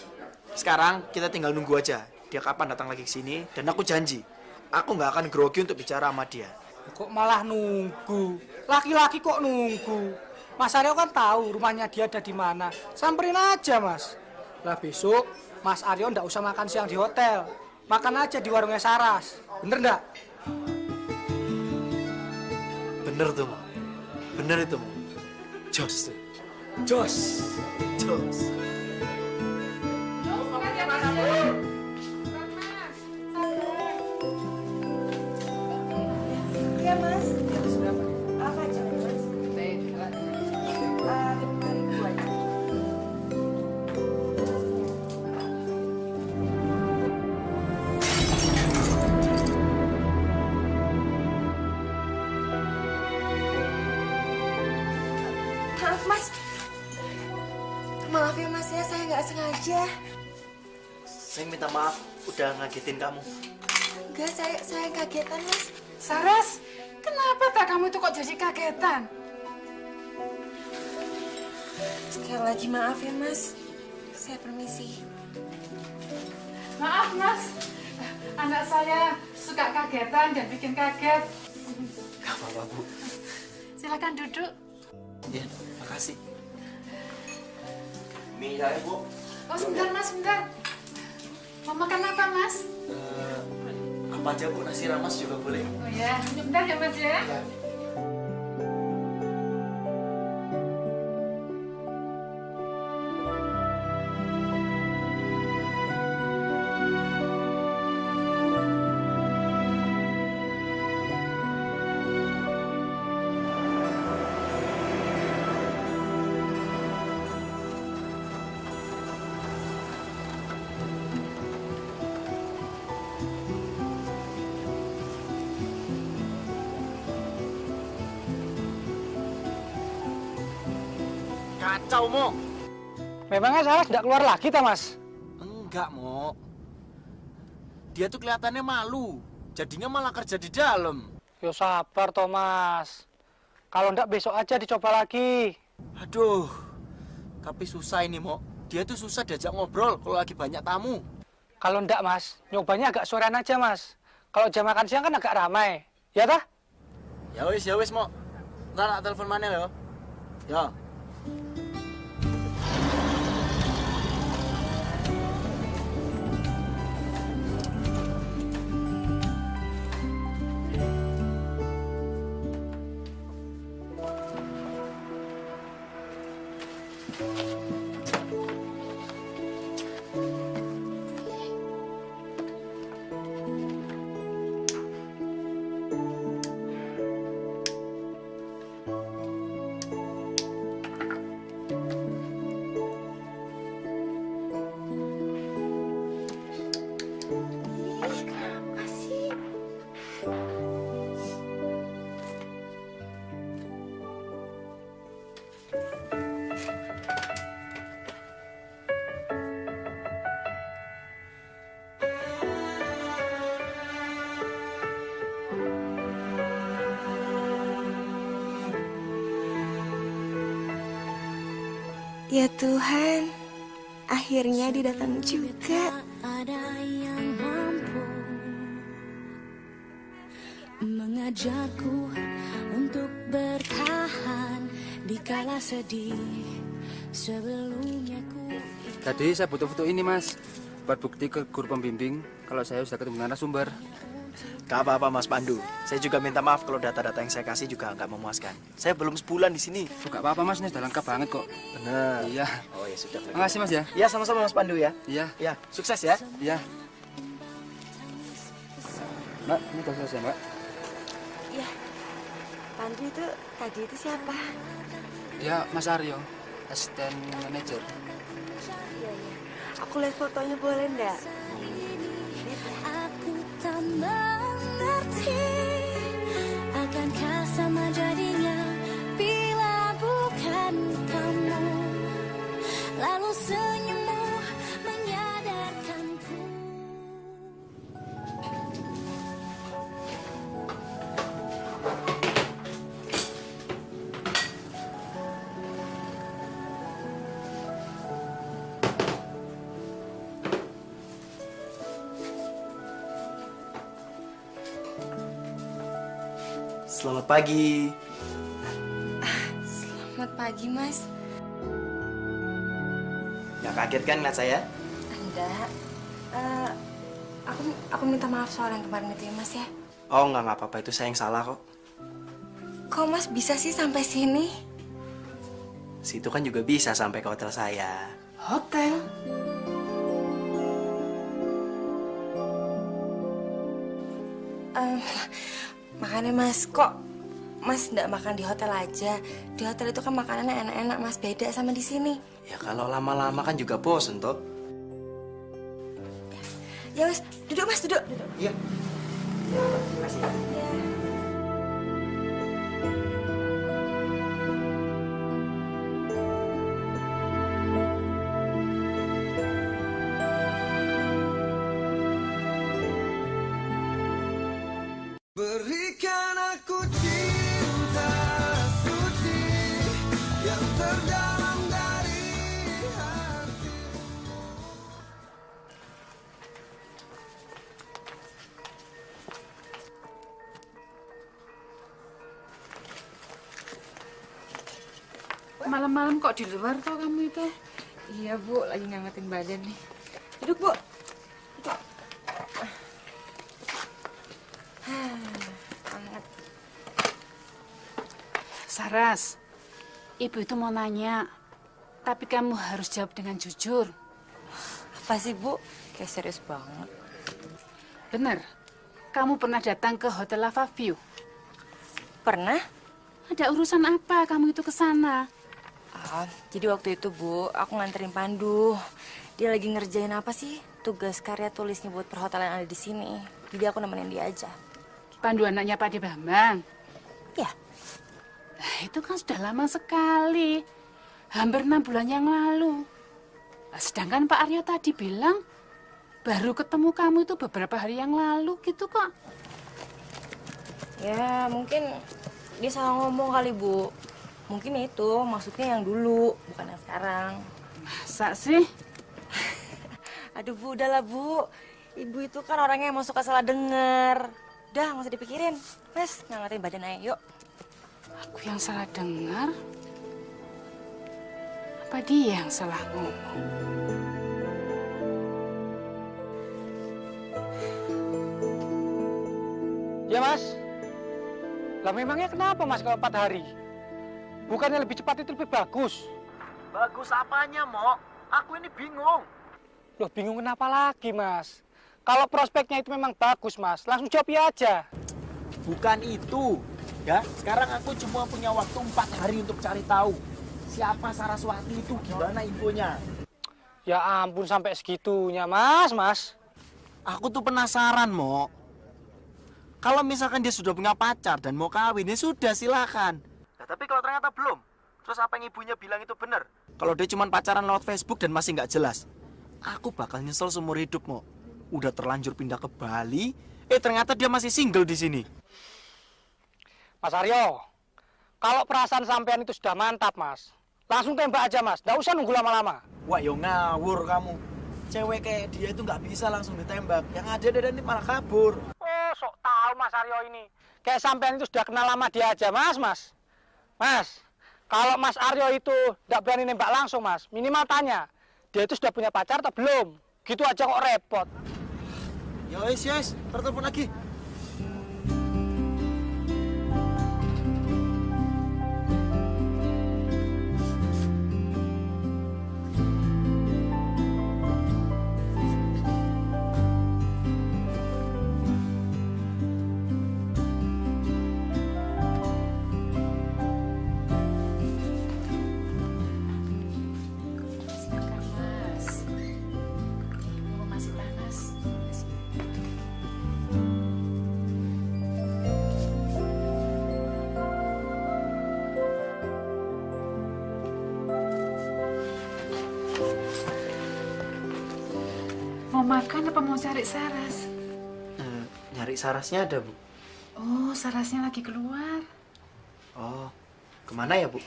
sekarang kita tinggal nunggu aja dia kapan datang lagi ke sini, dan aku janji aku nggak akan grogi untuk bicara sama dia. Kok malah nunggu? Laki-laki kok nunggu? Mas Aryo kan tahu rumahnya dia ada di mana. Samperin aja mas. Lah besok Mas Aryo ndak usah makan siang di hotel, makan aja di warungnya Saras. Bener ndak? Bener tuh, Mo. Bener itu, Mo. Jos. Jos. Jos. Iya mas. Apa aja mas? 5.000 aja. Maaf mas. Maaf ya mas ya, saya nggak sengaja. Saya minta maaf udah ngagetin kamu. Enggak, saya kagetan mas. Saras, kenapa tak kamu itu kok jadi kagetan? Sekali lagi maaf ya mas. Saya permisi. Maaf mas, anak saya suka kagetan dan bikin kaget. Gak apa-apa, Bu. Silakan duduk. Ya, makasih. Mie saya, Bu. Oh sebentar mas, sebentar. Mau makan apa mas? Apa aja, Bu? Nasi ramas juga boleh. Oh ya, sebentar ya mas ya. Kacau, Mo. Memangnya Saras ndak keluar lagi ta mas? Enggak, Mo. Dia tuh kelihatannya malu. Jadinya malah kerja di dalam. Yo sabar toh mas. Kalau ndak besok aja dicoba lagi. Aduh. Tapi susah ini, Mo. Dia tuh susah diajak ngobrol kalau lagi banyak tamu. Kalau ndak mas, nyobanya agak sorean aja mas. Kalau jam makan siang kan agak ramai. Ya tah? Ya wis, Mo. Ntar tak telepon mana lo? Ya. Ya Tuhan, akhirnya didatang juga. Ada yang mampu mengajarku untuk bertahan di kala sedih sebelumnya ku. Tadi saya butuh foto ini mas, buat bukti ke guru pembimbing kalau saya sudah ketemu narasumber. Gak apa-apa, Mas Pandu. Saya juga minta maaf kalau data-data yang saya kasih juga nggak memuaskan. Saya belum sebulan di sini. Gak apa-apa mas, ini sudah lengkap banget kok. Bener. Iya. Oh ya sudah. Makasih mas ya. Iya, sama-sama Mas Pandu ya. Iya. Ya, sukses ya. Iya. Mbak, ini udah selesai mbak. Ya, Pandu itu tadi itu siapa? Dia Mas Aryo, asisten manajer. Iya, iya. Aku lihat fotonya boleh nggak? Aku tak mengerti akankah sama jadinya bila bukan kamu. Lalu senyummu menyadarkanku. Selamat pagi. Selamat pagi, Mas. Nggak kaget kan ngeliat saya? Enggak. Aku minta maaf soal yang kemarin itu ya, Mas ya. Oh, nggak apa-apa. Itu saya yang salah kok. Kok Mas bisa sih sampai sini? Situ kan juga bisa sampai ke hotel saya. Hotel? Makanya Mas, kok Mas nggak makan di hotel aja? Di hotel itu kan makanannya enak-enak, Mas. Beda sama di sini. Ya kalau lama-lama kan juga bosen toh. Ya Mas, duduk Mas, duduk. Iya. Terima kasih. Berikan aku cinta suci yang terdalam dari hati. Malam-malam kok di luar toh kamu itu? Iya Bu, lagi ngangetin badan nih. Duduk Bu. Duduk. Hangat. Saras, ibu itu mau nanya, tapi kamu harus jawab dengan jujur. Apa sih Bu? Kayak serius banget. Bener, kamu pernah datang ke Hotel Lava View? Pernah? Ada urusan apa kamu itu ke sana? Jadi waktu itu Bu, aku nganterin Pandu. Dia lagi ngerjain apa sih? Tugas karya tulisnya buat perhotelan yang ada di sini. Jadi aku nemenin dia aja. Pandu anaknya Pak De Bambang? Ya. Nah, itu kan sudah lama sekali. Hampir 6 bulan yang lalu. Nah, sedangkan Pak Aryo tadi bilang baru ketemu kamu itu beberapa hari yang lalu gitu kok. Ya mungkin dia salah ngomong kali Bu. Mungkin itu maksudnya yang dulu, bukan yang sekarang. Masa sih? Aduh Bu, udahlah Bu. Ibu itu kan orangnya emang suka salah denger. Udah, nggak usah dipikirin. Mas, ngangetin badan aja, yuk. Aku yang salah dengar? Apa dia yang salah ngomong? Ya Mas. Lah memangnya kenapa Mas kalau 4 hari? Bukannya lebih cepat itu lebih bagus? Bagus apanya, Mo? Aku ini bingung. Loh bingung kenapa lagi Mas? Kalau prospeknya itu memang bagus Mas, langsung jawab ya aja. Bukan itu. Ya, sekarang aku cuma punya waktu 4 hari untuk cari tahu siapa Saraswati itu, gimana infonya. Ya ampun sampai segitunya Mas. Aku tuh penasaran, Mo. Kalau misalkan dia sudah punya pacar dan mau kawin, ya sudah silakan. Nah, tapi kalau ternyata belum, terus apa yang ibunya bilang itu benar? Kalau dia cuma pacaran lewat Facebook dan masih nggak jelas, aku bakal nyesel seumur hidup, Mo. Udah terlanjur pindah ke Bali, ternyata dia masih single di sini. Mas Aryo, kalau perasaan sampean itu sudah mantap Mas, langsung tembak aja Mas, nggak usah nunggu lama-lama. Wah, yo ngawur kamu. Cewek kayak dia itu nggak bisa langsung ditembak. Yang ada dia nanti malah kabur. Oh, sok tahu Mas Aryo ini. Kayak sampean itu sudah kenal lama dia aja Mas. Mas, kalau Mas Aryo itu nggak berani nembak langsung Mas, minimal tanya, dia itu sudah punya pacar atau belum? Gitu aja kok repot. Yes, tertelepon lagi. makan apa mau cari Saras? Nyari Sarasnya ada, Bu. Oh, Sarasnya lagi keluar. Oh, kemana ya, Bu?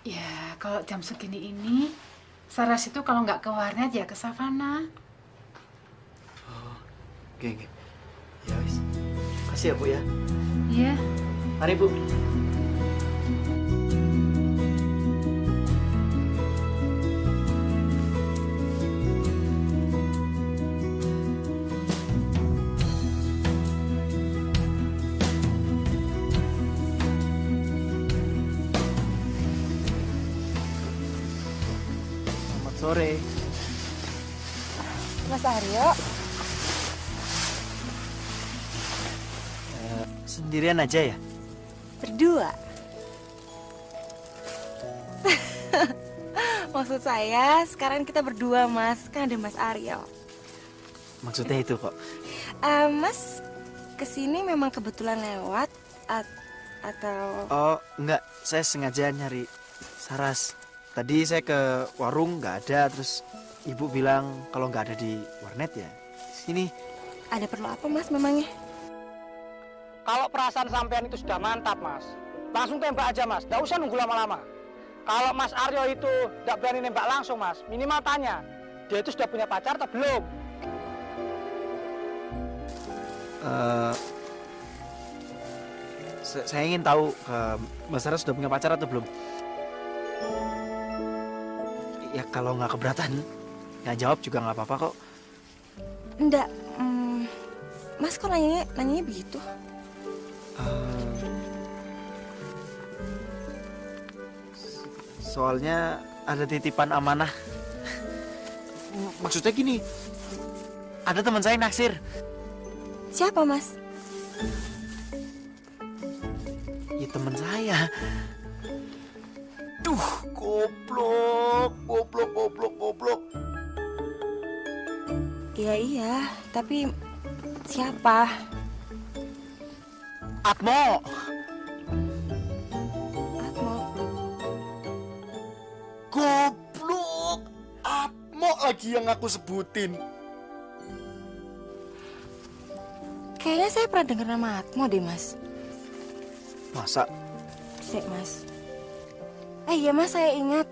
Ya, kalau jam segini ini, Saras itu kalau nggak ke warnet ya ke savana. Oke. Ya wis. Makasih ya, Bu ya. Iya. Mari, Bu. Selamat sore. Mas Aryo, Sendirian aja ya? berdua. Maksud saya, sekarang kita berdua, Mas. Kan ada Mas Aryo. Maksudnya itu kok. Mas, kesini memang kebetulan lewat atau... Oh, enggak. Saya sengaja nyari Saras. Tadi saya ke warung nggak ada, terus ibu bilang kalau nggak ada di warnet ya sini. Ada perlu apa, Mas, memangnya? Kalau perasaan sampean itu sudah mantap, Mas, langsung tembak aja, Mas. Nggak usah nunggu lama-lama. Kalau Mas Aryo itu nggak berani nembak langsung, Mas, minimal tanya, dia itu sudah punya pacar atau belum? Saya ingin tahu Mas Saras sudah punya pacar atau belum. Ya kalau nggak keberatan, nggak jawab juga nggak apa-apa kok. Enggak, Mas kok nanyanya begitu? Soalnya ada titipan amanah. Maksudnya gini, ada teman saya naksir. Siapa, Mas? Ya teman saya. Duh, goblok. Iya, tapi siapa? Atmo. Atmo. Goblok. Atmo lagi yang aku sebutin. Kayaknya saya pernah dengar nama Atmo deh, Mas. Masa? Sik, Mas. Iya, Mas, saya ingat.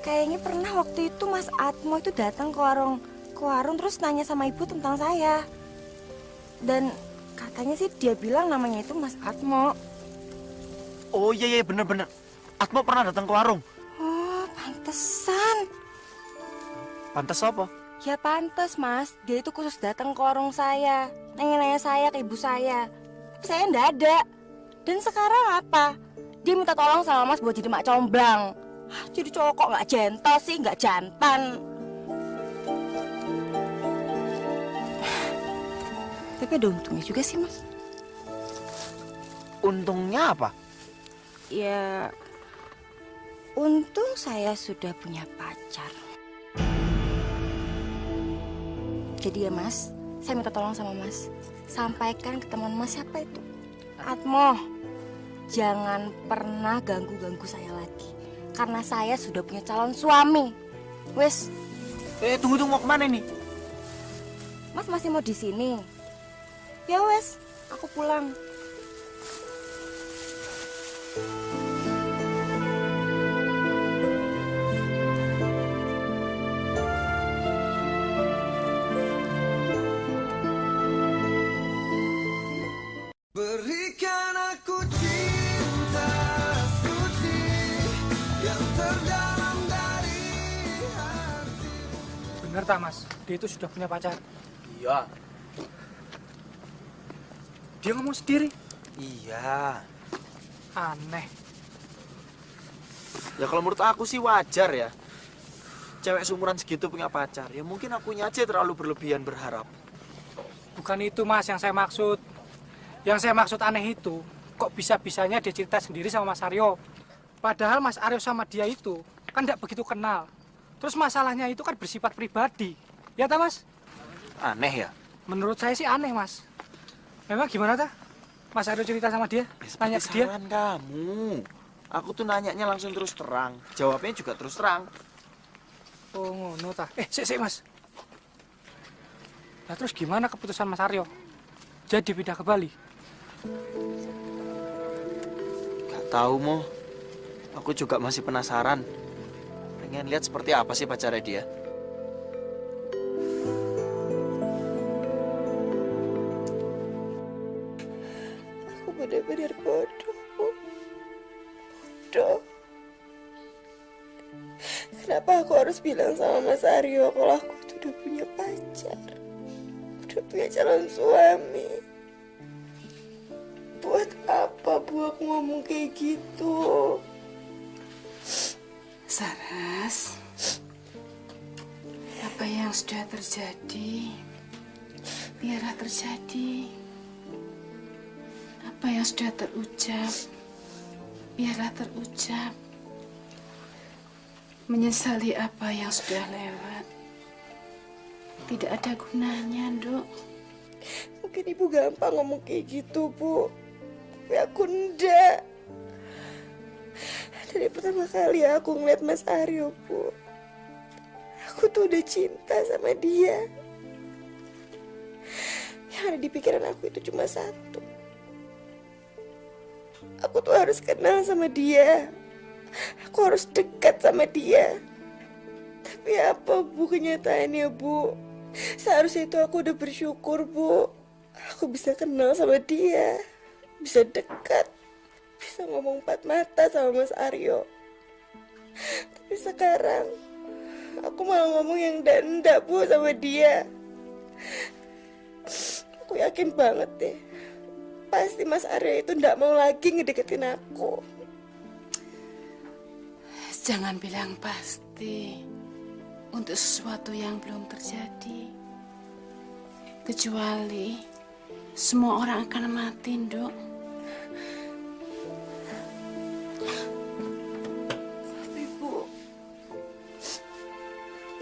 Kayaknya pernah waktu itu Mas Atmo itu datang ke warung terus nanya sama ibu tentang saya. Dan katanya sih dia bilang namanya itu Mas Atmo. Oh iya bener. Atmo pernah datang ke warung. Oh, pantesan. Pantes apa? Ya pantes, Mas. Dia itu khusus datang ke warung saya. Nanya-nanya saya ke ibu saya. Tapi saya ndak ada. Dan sekarang apa? Dia minta tolong sama Mas buat jadi mak comblang. Jadi cowok kok nggak gentle sih, nggak jantan. Tapi ada untungnya juga sih, Mas. Untungnya apa? Ya, untung saya sudah punya pacar. Jadi ya, Mas, saya minta tolong sama Mas. Sampaikan ke teman Mas siapa itu. Atmo, jangan pernah ganggu-ganggu saya lagi. Karena saya sudah punya calon suami. Wes. Tunggu mau kemana nih? Mas masih mau di sini? Ya wes, aku pulang. Berikan aku cinta suci yang terdalam dari hati. Bener tak, Mas? Dia itu sudah punya pacar. Iya. Dia ngomong sendiri. Iya. Aneh. Ya kalau menurut aku sih wajar ya. Cewek seumuran segitu punya pacar. Ya mungkin akunya aja terlalu berlebihan berharap. Bukan itu, Mas, yang saya maksud. Yang saya maksud aneh itu, kok bisa-bisanya dia cerita sendiri sama Mas Aryo. Padahal Mas Aryo sama dia itu kan tidak begitu kenal. Terus masalahnya itu kan bersifat pribadi. Ya tak, Mas? Aneh ya? Menurut saya sih aneh, Mas. Memang gimana tak? Mas Aryo cerita sama dia? Nanya ke dia? Saran kamu. Aku tuh nanyanya langsung terus terang. Jawabnya juga terus terang. Oh, ngono tak. Sik, Mas. Nah terus gimana keputusan Mas Aryo? Jadi pindah ke Bali? Gak tahu Mo. Aku juga masih penasaran. Pengen lihat seperti apa sih pacarnya dia. Aku benar-benar bodoh, Bu. Bodoh. Kenapa aku harus bilang sama Mas Aryo kalau aku itu udah punya pacar? Udah punya calon suami. Buat apa, Bu, aku ngomong kayak gitu? Saras, apa yang sudah terjadi, biarlah terjadi. Apa yang sudah terucap, biarlah terucap. Menyesali apa yang sudah lewat tidak ada gunanya, Nduk. Mungkin Ibu gampang ngomong kayak gitu, Bu. Tapi aku enggak. Dari pertama kali aku ngeliat Mas Aryo, Bu, aku tuh udah cinta sama dia. Yang ada di pikiran aku itu cuma satu. Aku tuh harus kenal sama dia. Aku harus dekat sama dia. Tapi apa, Bu, kenyataannya, Bu? Seharusnya itu aku udah bersyukur, Bu. Aku bisa kenal sama dia, bisa dekat, bisa ngomong empat mata sama Mas Aryo. Tapi sekarang aku malah ngomong yang enggak, Bu, sama dia. Aku yakin banget deh, pasti Mas Aryo itu enggak mau lagi ngedeketin aku. Jangan bilang pasti untuk sesuatu yang belum terjadi. Kecuali semua orang akan mati, Nduk. Tapi, Bu,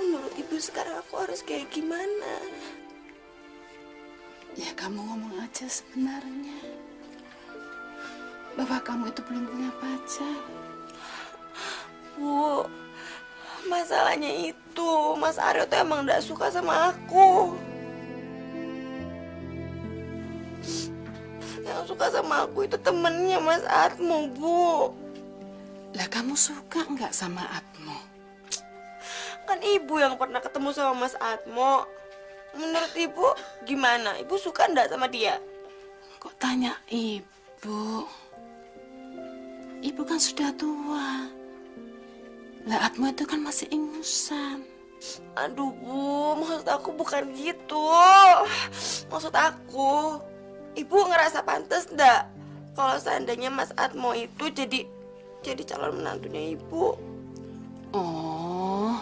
menurut Ibu sekarang aku harus kayak gimana? Ya kamu ngomong aja sebenarnya bahwa kamu itu belum punya pacar. Bu, masalahnya itu Mas Aryo tuh emang gak suka sama aku. Yang suka sama aku itu temennya Mas Atmo, Bu. Lah kamu suka nggak sama Atmo? Kan Ibu yang pernah ketemu sama Mas Atmo. Menurut Ibu gimana? Ibu suka nggak sama dia? Kok tanya Ibu? Ibu kan sudah tua. Lah Atmo itu kan masih ingusan. Aduh, Bu, maksud aku bukan gitu. Maksud aku, Ibu ngerasa pantas nggak kalau seandainya Mas Atmo itu jadi calon menantunya Ibu? Oh,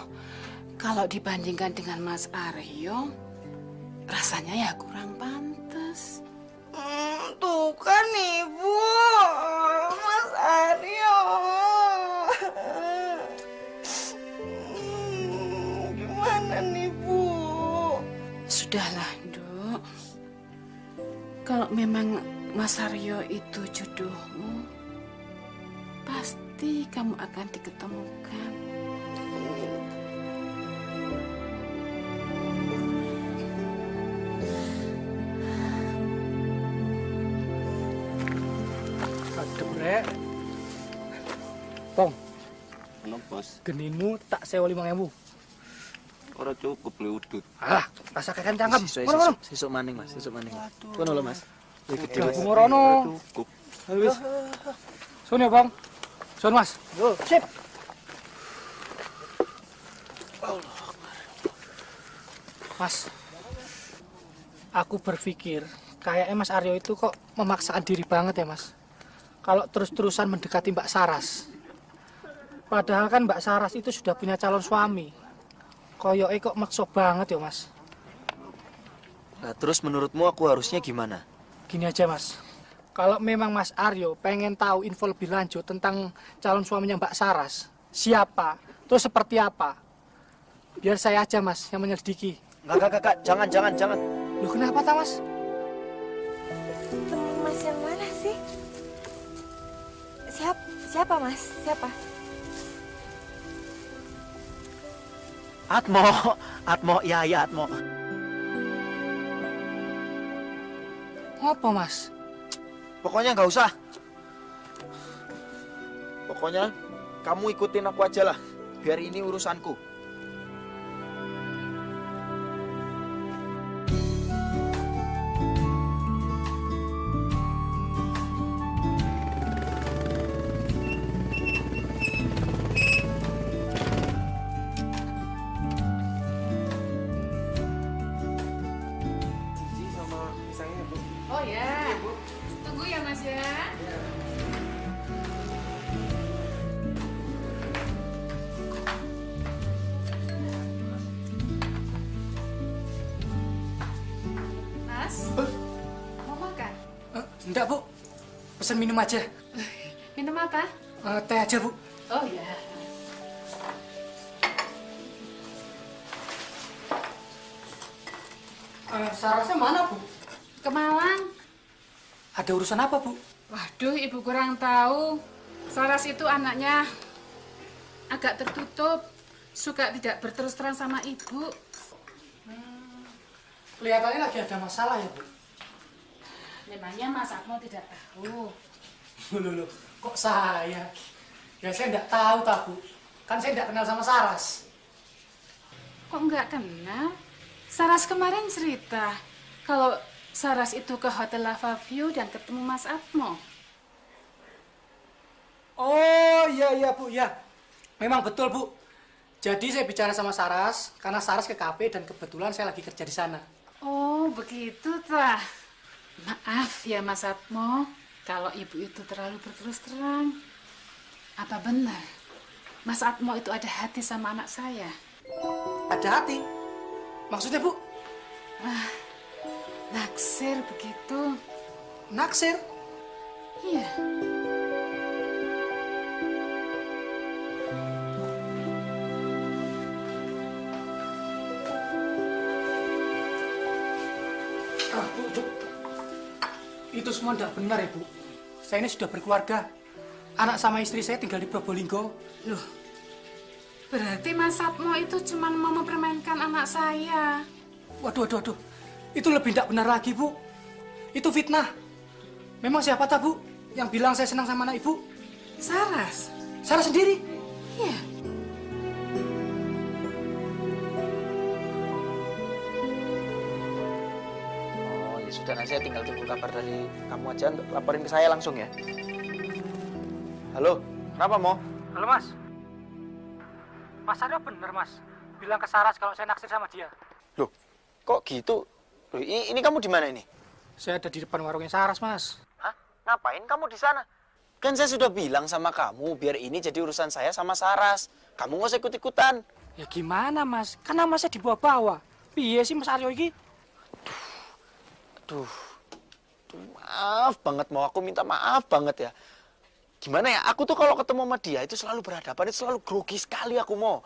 kalau dibandingkan dengan Mas Aryo, rasanya ya kurang pantas. Tuh kan Ibu, Mas Aryo. Gimana nih, Bu? Sudahlah, Nduk. Kalau memang Mas Aryo itu jodohmu, pasti kamu akan diketemukan. Aduh, Rek. Pong, Ono, Bos. geninu tak sewa 5.000. Ora cukup le udut. Alah, rasa kakan cangkem. Sesuk maning, Mas. Sesuk maning. Kono lho, Mas. Ya gede, Mas. Bunga rono. Cukup. Wis. Sun ya, Bang. Sun, Mas. Yo, sip. Mas, aku berpikir kayaknya Mas Aryo itu kok memaksakan diri banget ya, Mas. Kalau terus-terusan mendekati Mbak Saras. Padahal kan Mbak Saras itu sudah punya calon suami. Koyoke kok maksa banget ya, Mas. Nah, terus menurutmu aku harusnya gimana? Gini aja, Mas. Kalau memang Mas Aryo pengen tahu info lebih lanjut tentang calon suaminya Mbak Saras, siapa, terus seperti apa, biar saya aja, Mas, yang menyelidiki. Enggak, jangan. Loh, kenapa, tak, Mas? Temen Mas yang mana sih? Siapa, Mas? Siapa? Atmo, ya Atmo. Ngopo, Mas? Pokoknya nggak usah. Pokoknya kamu ikutin aku aja lah. Biar ini urusanku. Oh ya. Tunggu ya Mas ya. Mas, mau makan? Enggak, Bu. Pesan minum aja. Minum apa? Teh aja, Bu. Oh ya. Sarasnya mana, Bu? Ke Malang. Ada urusan apa, Bu? Waduh, Ibu kurang tahu. Saras itu anaknya agak tertutup, suka tidak berterus terang sama Ibu. Kelihatannya lagi ada masalah ya, Bu? Memangnya Mas Atmo tidak tahu. Loh, kok saya? Ya saya enggak tahu, Bu. Kan saya enggak kenal sama Saras. Kok nggak kenal? Saras kemarin cerita kalau Saras itu ke Hotel Lava View dan ketemu Mas Atmo. Oh, iya, Bu, ya. Memang betul, Bu. Jadi saya bicara sama Saras, karena Saras ke kafe dan kebetulan saya lagi kerja di sana. Oh, begitu, tah. Maaf ya, Mas Atmo, kalau Ibu itu terlalu berterus terang. Apa benar Mas Atmo itu ada hati sama anak saya? Ada hati? Maksudnya, Bu? Naksir begitu. Naksir? Iya. Bu. Itu semua tidak benar ya, Bu. Saya ini sudah berkeluarga. Anak sama istri saya tinggal di Probolinggo. Loh, berarti Mas Atmo itu cuma mau mempermainkan anak saya. Waduh. Itu lebih tidak benar lagi, Bu. Itu fitnah. Memang siapa tak, Bu, yang bilang saya senang sama anak Ibu? Saras. Saras sendiri? Iya. Oh, ya sudah, nanti saya tinggal tunggu kabar dari kamu aja untuk laporin ke saya langsung ya. Halo, kenapa, Mo? Halo, Mas. Mas Aryo bener, Mas. Bilang ke Saras kalau saya naksir sama dia. Loh, kok gitu? Loh, ini kamu di mana ini? Saya ada di depan warungnya Saras, Mas. Hah? Ngapain kamu di sana? Kan saya sudah bilang sama kamu, biar ini jadi urusan saya sama Saras. Kamu nggak usah ikut-ikutan. Ya gimana, Mas? Kan nama saya dibawa-bawa. Piye sih Mas Aryo ini? Aduh, maaf banget, Mo. Aku minta maaf banget ya. Gimana ya, aku tuh kalau ketemu sama dia itu selalu berhadapan, itu selalu grogi sekali aku, Mo.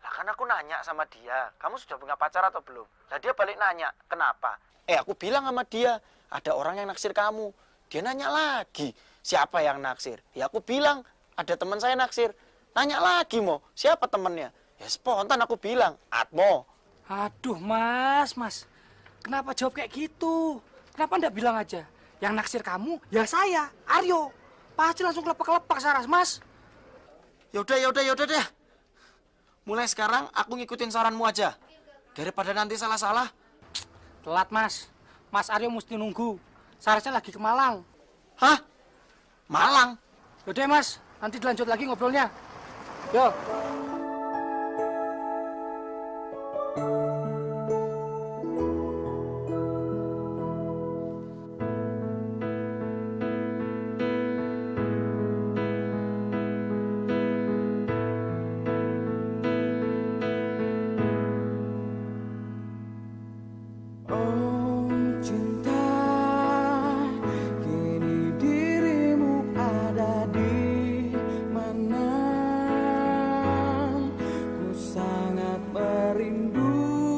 Lah kan aku nanya sama dia, kamu sudah punya pacar atau belum? Lah dia balik nanya, kenapa? Aku bilang sama dia, ada orang yang naksir kamu. Dia nanya lagi, siapa yang naksir? Ya aku bilang, ada teman saya naksir. Nanya lagi, Mo, siapa temennya? Ya spontan aku bilang, Atmo. Aduh, Mas. Kenapa jawab kayak gitu? Kenapa enggak bilang aja? Yang naksir kamu, ya saya, Aryo. Pasti langsung kelepak-kelepak Saras, Mas. Yaudah deh. Mulai sekarang aku ngikutin saranmu aja. Daripada nanti salah-salah. Telat, Mas. Mas Aryo mesti nunggu. Sarasnya lagi ke Malang. Hah? Malang? Yaudah, Mas. Nanti dilanjut lagi ngobrolnya. Yo. Oh cinta, kini dirimu ada di mana? Ku sangat merindu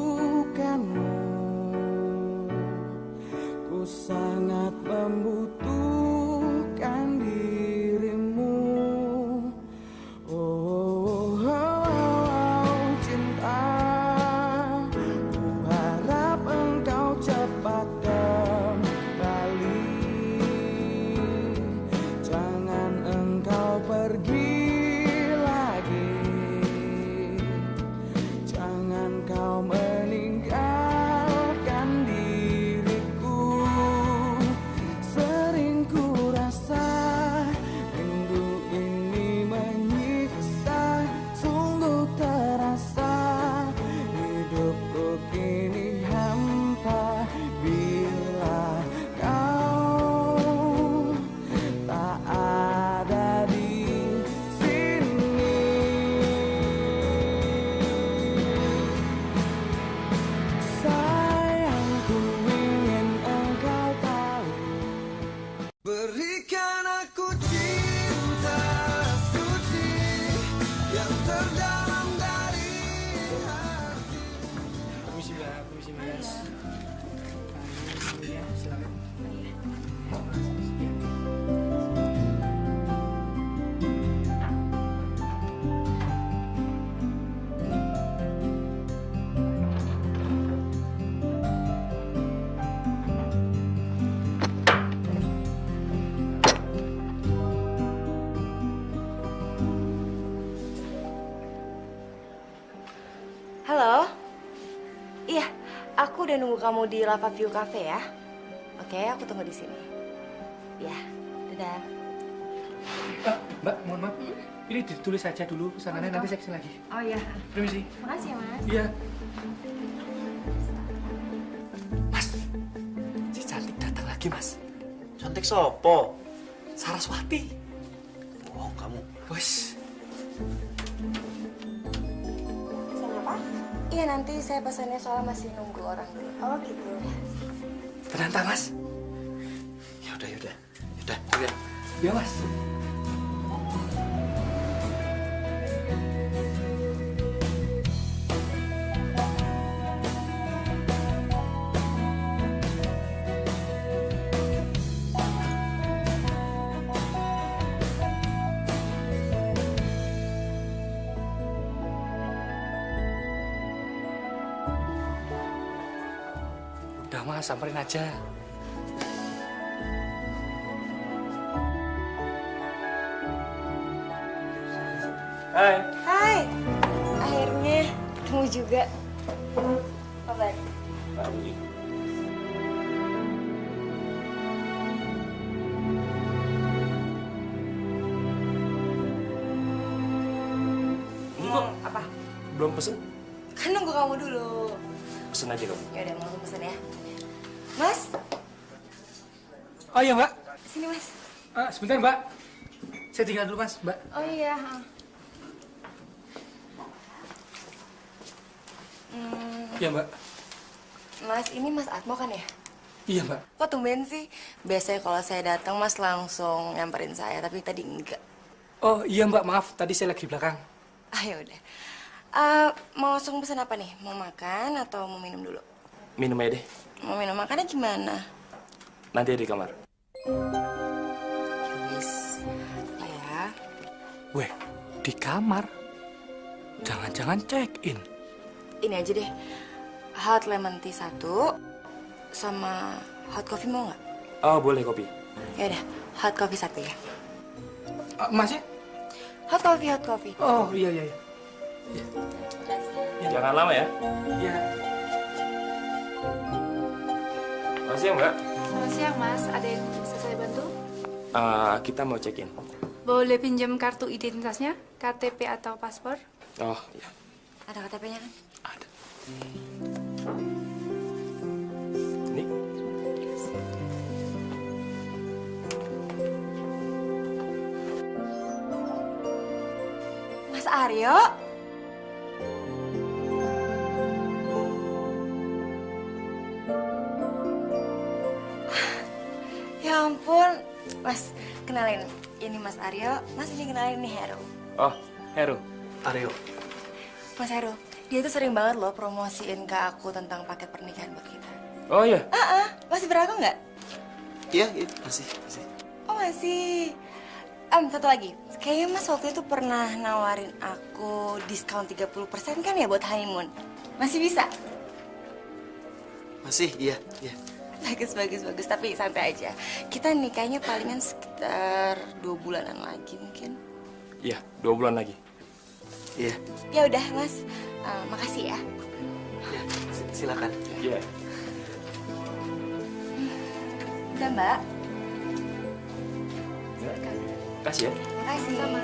udah nunggu kamu di Lava View Cafe ya. Oke, aku tunggu di sini. Ya, dadah. Mbak, mohon maaf. Ini ditulis saja dulu pesanannya, nanti saya kesini lagi. Oh iya. Permisi. Makasih ya, Mas. Iya. Mas, si cantik datang lagi, Mas. Cantik sopo? Saraswati. Bohong kamu. Wes. Pesan apa? Iya, nanti saya pesannya soalnya masih nunggu orang dulu. Oh gitu. Ternyata, Mas. Yaudah. Ya, Mas. Udah, Mas, samperin aja. Hai. Hai. Akhirnya ketemu juga. Kabar? Baik. Kok apa? Belum pesen? Kan nunggu kamu dulu. Pesen aja kamu. Ya udah, mau pesen ya. Mas, Oh iya, Mbak. sini Mas. Sebentar, Mbak. Saya tinggal dulu, Mas, Mbak. Oh iya. Iya, Mbak. Mas, ini Mas Atmo kan ya? Iya, Mbak. Kok tumben sih? Biasanya kalau saya datang Mas langsung nyamperin saya, tapi tadi enggak. Oh iya, Mbak. Maaf, tadi saya lagi di belakang. Ya udah. Mau langsung pesan apa nih? Mau makan atau mau minum dulu? Minum aja deh. Mau minum makannya gimana? Nanti di kamar. Yes. Ya. Weh, di kamar? Jangan-jangan check-in. Ini aja deh. Hot lemon tea 1 sama hot coffee mau nggak? Oh, boleh kopi. Ya udah, hot coffee 1 ya. Masnya? Hot coffee. Oh iya. Jangan lama ya. Iya. Makasih ya, Mbak. Selamat siang, Mas. Ada yang bisa saya bantu? Kita mau check-in. Boleh pinjam kartu identitasnya, KTP atau paspor? Oh, iya. Ada KTP-nya kan? Ada. Ini. Mas Aryo? Ya ampun, Mas, kenalin. Ini Mas Aryo, Mas ini kenalin nih Heru. Oh, Heru. Aryo. Mas Heru, dia tuh sering banget loh promosiin ke aku tentang paket pernikahan buat kita. Oh iya. Masih berlaku nggak? Iya, masih. Oh masih. Satu lagi, kayaknya Mas waktu itu pernah nawarin aku diskon 30% kan ya buat honeymoon. Masih bisa? Masih, iya. Bagus. Tapi santai aja. Kita nikahnya palingan sekitar 2 bulanan lagi mungkin. Iya, 2 bulan lagi. Iya. Ya udah Mas, makasih ya. Ya, silakan. Iya. Udah Mbak. Kasih ya. Makasih. Sama.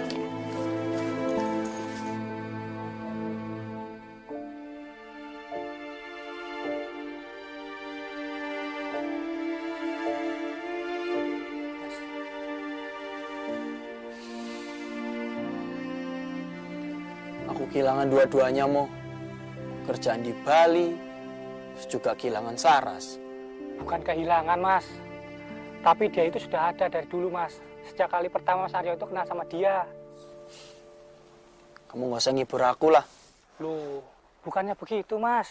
Aku kehilangan dua-duanya, Mo. Kerjaan di Bali, terus juga kehilangan Saras. Bukan kehilangan, Mas. Tapi dia itu sudah ada dari dulu, Mas. Sejak kali pertama Mas Aryo itu kenal sama dia. Kamu gak usah ngibur aku lah. Loh, bukannya begitu, Mas.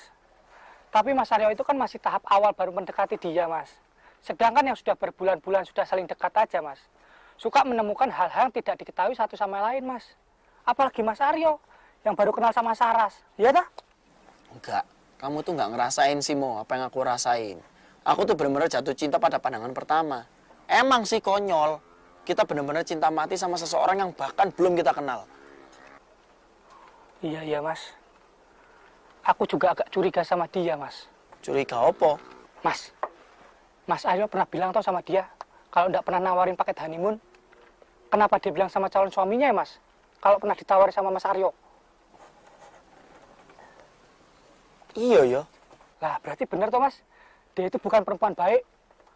Tapi Mas Aryo itu kan masih tahap awal baru mendekati dia, Mas. Sedangkan yang sudah berbulan-bulan sudah saling dekat aja, Mas. Suka menemukan hal-hal yang tidak diketahui satu sama lain, Mas. Apalagi Mas Aryo yang baru kenal sama Saras. Iya dah? Enggak. Kamu tuh nggak ngerasain sih, Mo, apa yang aku rasain. Aku tuh benar-benar jatuh cinta pada pandangan pertama. Emang sih konyol. Kita benar-benar cinta mati sama seseorang yang bahkan belum kita kenal. Iya, Mas. Aku juga agak curiga sama dia, Mas. Curiga apa? Mas Aryo pernah bilang toh sama dia kalau nggak pernah nawarin paket honeymoon. Kenapa dia bilang sama calon suaminya ya Mas? Kalau pernah ditawari sama Mas Aryo. Iya ya. Lah berarti bener toh Mas. Dia itu bukan perempuan baik.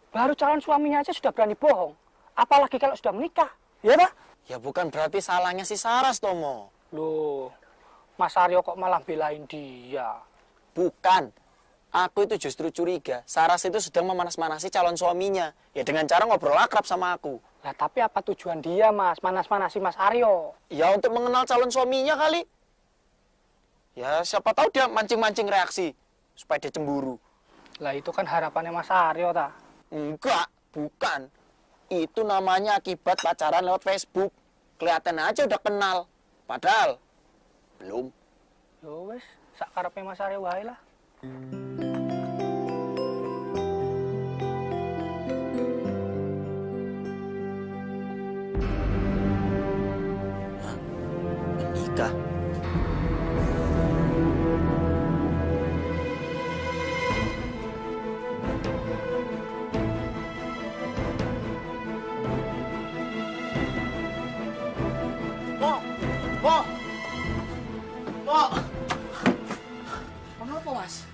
Baru calon suaminya aja sudah berani bohong. Apalagi kalau sudah menikah. Ya Pak? Ya bukan berarti salahnya si Saras, Tomo. Loh, Mas Aryo kok malah belain dia? Bukan. Aku itu justru curiga, Saras itu sedang memanas-manasi calon suaminya. Ya dengan cara ngobrol akrab sama aku. Lah tapi apa tujuan dia Mas, manas-manasi Mas Aryo? Ya untuk mengenal calon suaminya kali. Ya siapa tahu dia mancing-mancing reaksi, supaya dia cemburu. Lah itu kan harapannya Mas Aryo ta? Enggak, bukan. Itu namanya akibat pacaran lewat Facebook. Kelihatan aja udah kenal. Padahal, belum. Yo wes, sakarepe Mas Aryo wae lah. Menikah. Kenapa Mas?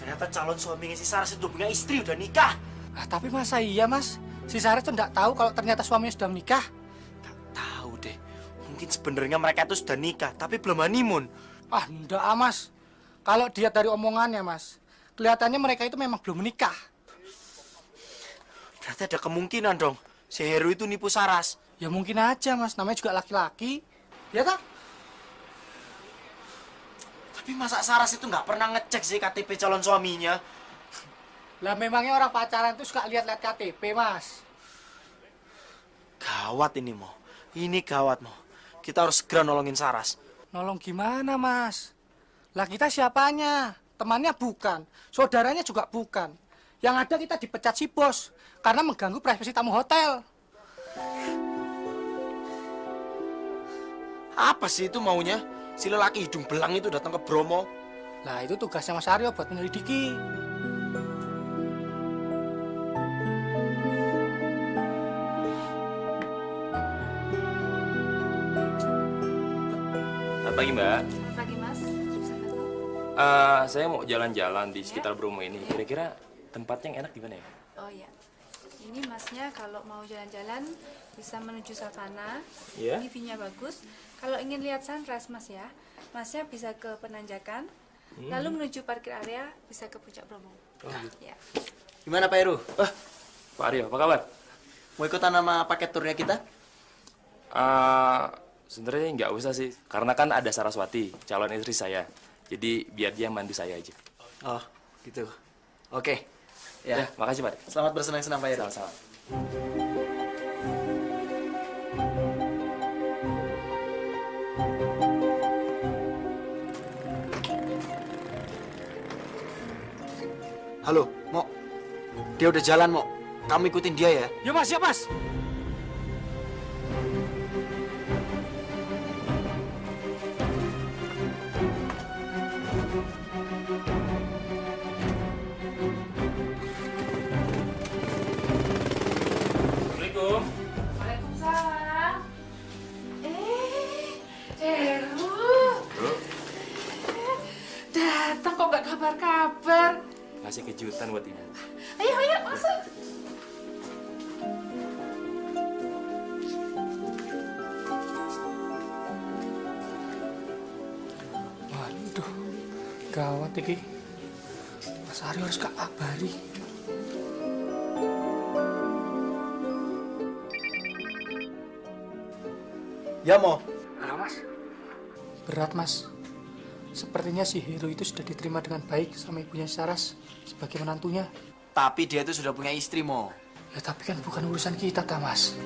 Ternyata calon suaminya si Saras itu punya istri, udah nikah. Ah, tapi masa iya Mas? Si Saras tuh nggak tahu kalau ternyata suaminya sudah menikah. Tahu deh. Mungkin sebenarnya mereka itu sudah nikah, tapi belum honeymoon. Ah, enggak Mas. Kalau dia dari omongannya Mas, kelihatannya mereka itu memang belum menikah. Berarti ada kemungkinan dong, si Heru itu nipu Saras. Ya mungkin aja Mas, namanya juga laki-laki. Ya tak? Tapi masa Saras itu nggak pernah ngecek sih KTP calon suaminya? Lah memangnya orang pacaran itu suka lihat-lihat KTP Mas. Gawat ini Mo, ini gawat Mo. Kita harus segera nolongin Saras. Nolong gimana Mas? Lah kita siapanya? Temannya bukan, saudaranya juga bukan. Yang ada kita dipecat si bos karena mengganggu privasi tamu hotel. Apa sih itu maunya? Si lelaki hidung belang itu datang ke Bromo. Lah itu tugasnya Mas Aryo buat menyelidiki. Selamat pagi Mbak. Pagi Mas. Saya mau jalan-jalan di sekitar Bromo ini. Kira-kira tempat yang enak di mana ya? Oh ya. Ini Masnya kalau mau jalan-jalan bisa menuju savana. Iya. Ini view-nya bagus. Kalau ingin lihat sunrise Mas ya, Masnya bisa ke Penanjakan. Lalu menuju parkir area bisa ke Puncak Bromo. Oh, gitu. Ya. Gimana Pak Heru? Pak Aryo, apa kabar? Mau ikutan sama paket turnya kita? Sebenarnya nggak usah sih, karena kan ada Saraswati, calon istri saya. Jadi biar dia mandu saya aja. Oh, gitu. Oke. Ya, makasih Pak. Selamat bersenang-senang Pak Heru. Sama-sama. Halo, Mo. Dia udah jalan, Mo. Kamu ikutin dia ya. Ya Mas, ya Mas. Assalamualaikum. Waalaikumsalam. Heru. Datang kok nggak kabar-kabar. Kasih kejutan buat ibu. Ayo masuk. Waduh, gawat iki. Mas Aryo harus kabari. Ya, Mo. Halo Mas. Berat Mas. Sepertinya si Heru itu sudah diterima dengan baik sama ibunya Saras sebagai menantunya. Tapi dia itu sudah punya istri, Mo. Ya tapi kan bukan urusan kita, ta Mas.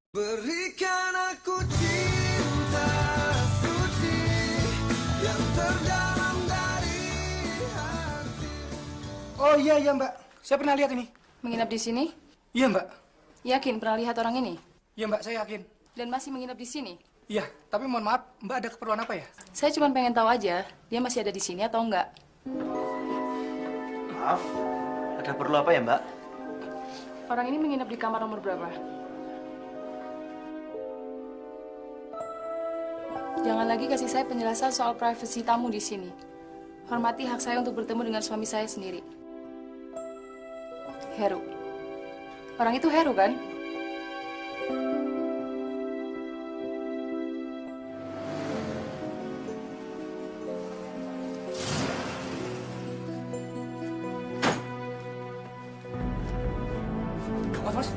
Berikan aku cinta suci yang terdalam dari hati. Oh iya Mbak, saya pernah lihat ini. Menginap di sini? Iya Mbak. Yakin pernah lihat orang ini? Iya Mbak, saya yakin. dan masih menginap di sini? Iya, tapi mohon maaf, Mbak ada keperluan apa ya? Saya cuma pengen tahu aja, dia masih ada di sini atau enggak. Maaf, ada perlu apa ya Mbak? Orang ini menginap di kamar nomor berapa? Jangan lagi kasih saya penjelasan soal privasi tamu di sini. Hormati hak saya untuk bertemu dengan suami saya sendiri. Heru. Orang itu Heru, kan? Gawat, Mas.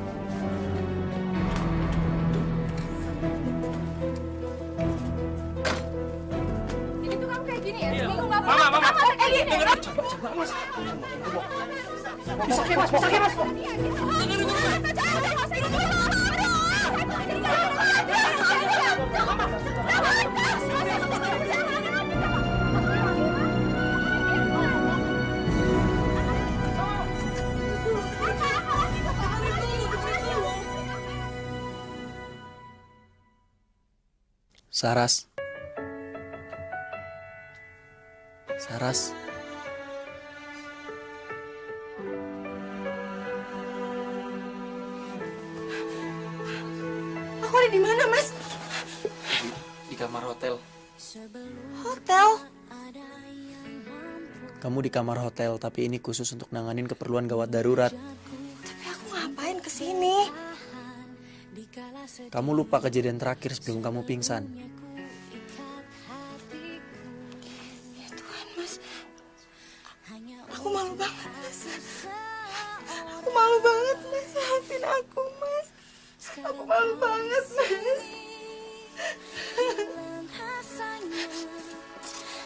Jadi tuh kamu kayak gini ya? Iya. Seminggu nggak Mama, pulang, Mama. kamu kayak gini. Bisa ke, Mas, bisa ke, Mas. Saras. Saras. Aku ada di mana, Mas? Di kamar hotel. Hotel? Kamu di kamar hotel, tapi ini khusus untuk nanganin keperluan gawat darurat. Tapi aku ngapain kesini? Kamu lupa kejadian terakhir sebelum kamu pingsan. Ya Tuhan, Mas. Aku malu banget, Mas. Aku malu banget, Mas. Maafin aku, Mas. Aku malu banget, Mas.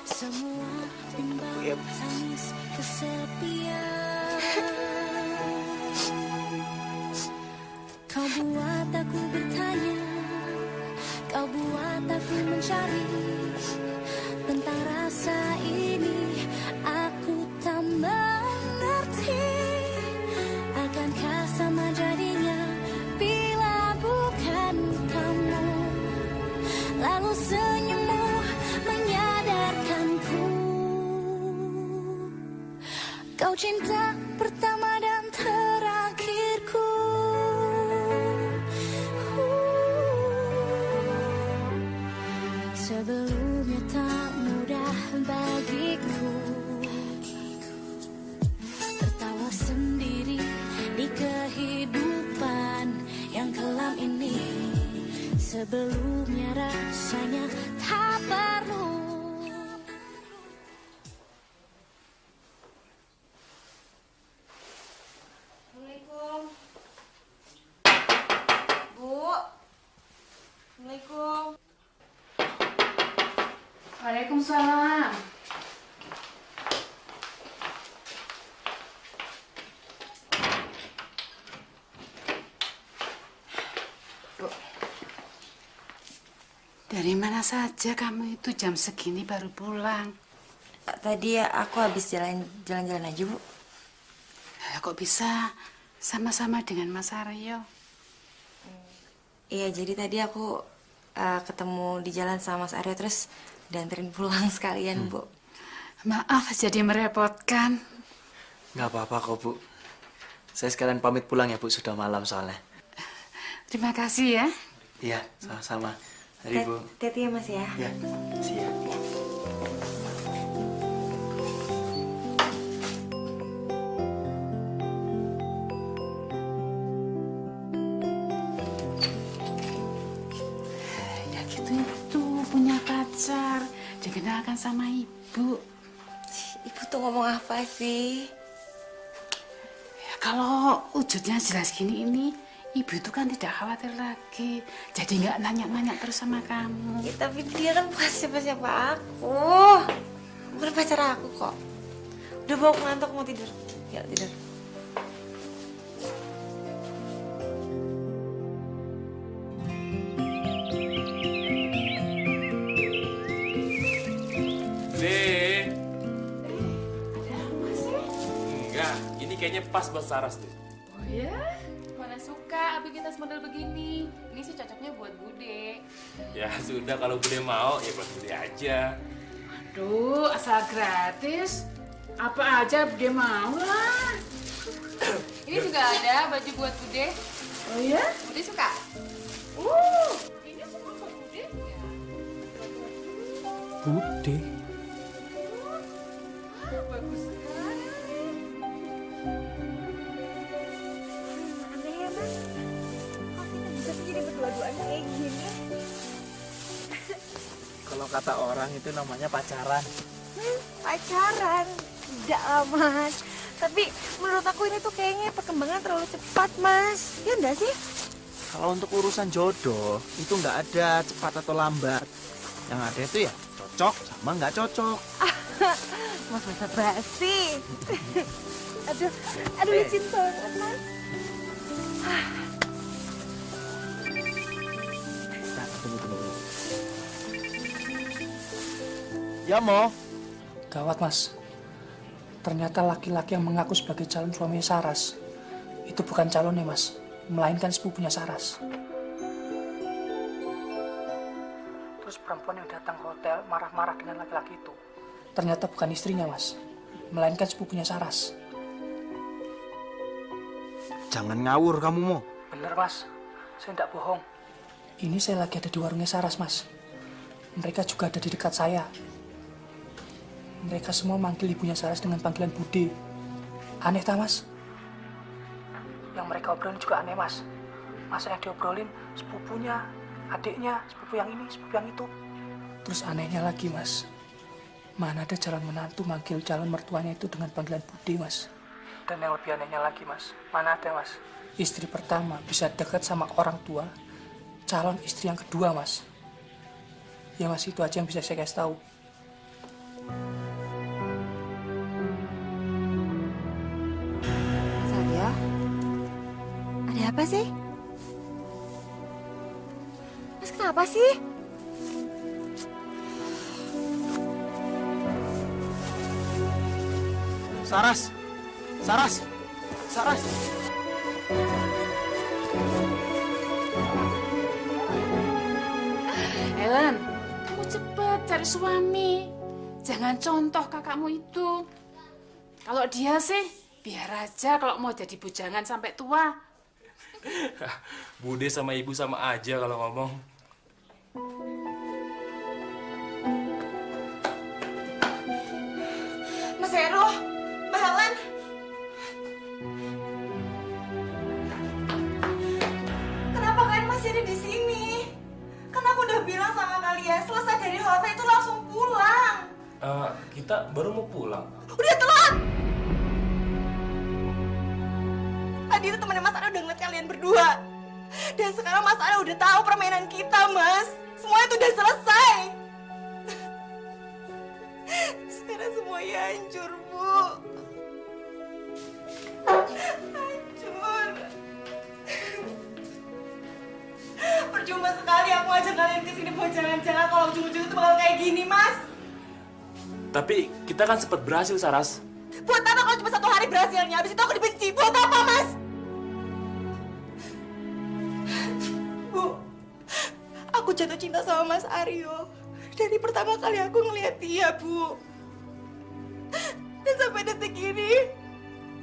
Semua bimbang tangis kesepian. Kau buat aku bertanya, kau buat aku mencari tentang rasa ini. Aku tak mengerti, akankah sama jadinya bila bukan kamu. Lalu senyummu menyadarkanku, kau cinta pertama dan terakhirku. Sebelumnya tak mudah bagiku tertawa sendiri di kehidupan yang kelam ini. Sebelumnya rasanya tak perlu. Assalamualaikum. Bu. Assalamualaikum. Waalaikumsalam. Dari mana saja kamu itu jam segini baru pulang? Tadi aku habis jalan-jalan aja, Bu. Kok bisa sama-sama dengan Mas Aryo? Iya, jadi tadi aku ketemu di jalan sama Mas Aryo terus dianterin pulang sekalian, Bu. Maaf jadi merepotkan. Nggak apa-apa kok, Bu. Saya sekalian pamit pulang ya, Bu. Sudah malam soalnya. Terima kasih ya. Iya, sama-sama. Mari, Bu. Hati-hati ya, Mas ya. Ya, siap. Ya gitu itu punya pacar, dikenalkan sama ibu. Ibu tuh ngomong apa sih? Ya, kalau wujudnya jelas gini ini, ibu itu kan tidak khawatir lagi. Jadi nggak nanya-nanya terus sama kamu. Ya, tapi dia kan bukan siapa-siapa aku. Bukan pacar aku kok. Udah bawa ngantuk mau tidur. Yuk tidur. Enggak, ini kayaknya pas buat Saras deh. Oh ya? Mana mana suka aktivitas model begini. Ini sih cocoknya buat Bude. Ya sudah, kalau Bude mau ya buat Bude aja. Aduh, asal gratis. Apa aja Bude mau lah. Ini juga ada baju buat Bude. Oh ya? Bude suka? Ini semua buat Bude. Ya. Bude. Bagus sekali. Aneh ya mas, kok kita bisa sih jadi berdua-duaan kayak gini? Kalau kata orang itu namanya pacaran. Pacaran? Tidak lah mas. Tapi menurut aku ini tuh kayaknya perkembangan terlalu cepat mas. Ya enggak sih? Kalau untuk urusan jodoh itu nggak ada cepat atau lambat. Yang ada itu ya cocok sama nggak cocok. Mas masa basi. aduh licin banget mas. Nah, tunggu. Ya mau? Gawat mas. Ternyata laki-laki yang mengaku sebagai calon suaminya Saras itu bukan calonnya mas, melainkan sepupunya Saras. Terus perempuan yang datang ke hotel marah-marah dengan laki-laki itu ternyata bukan istrinya mas, melainkan sepupunya Saras. Jangan ngawur kamu mau. Bener mas, saya tidak bohong. Ini saya lagi ada di warungnya Saras mas. Mereka juga ada di dekat saya. Mereka semua manggil ibunya Saras dengan panggilan Bude. Aneh tak mas? Yang mereka obrolin juga aneh mas. Masa yang diobrolin sepupunya, adiknya, sepupu yang ini, sepupu yang itu. Terus anehnya lagi mas, mana ada calon menantu manggil calon mertuanya itu dengan panggilan Bude mas. Dan yang lebih anehnya lagi mas, mana ada mas, istri pertama bisa dekat sama orang tua calon istri yang kedua mas. Ya mas, itu aja yang bisa saya kasih tahu. Aryo, ada apa sih? Mas kenapa sih? Saras. Helen, kamu cepet cari suami. Jangan contoh kakakmu itu. Kalau dia sih, biar aja kalau mau jadi bujangan sampai tua. Bude sama ibu sama aja kalau ngomong. Mas Heru, Mbak Helen. Kenapa kalian masih ada di sini? Kan aku udah bilang sama kalian, selesai dari hotel itu langsung pulang. Kita baru mau pulang. Udah telat. Tadi itu temannya Mas Aryo udah ngeliat kalian berdua. Dan sekarang Mas Aryo udah tahu permainan kita, Mas. Semuanya itu udah selesai. Sekarang semuanya hancur, Bu. Hancur. Percuma sekali aku ajak kalian kesini buat jalan-jalan kalau ujung-ujung itu bakal kayak gini, Mas. Tapi kita kan sempat berhasil, Saras. Buat apa kalau cuma 1 hari berhasilnya? Habis itu aku dibenci. Buat apa, Mas? Bu, aku jatuh cinta sama Mas Aryo. Dari pertama kali aku ngeliat dia, Bu. Dan sampai detik ini,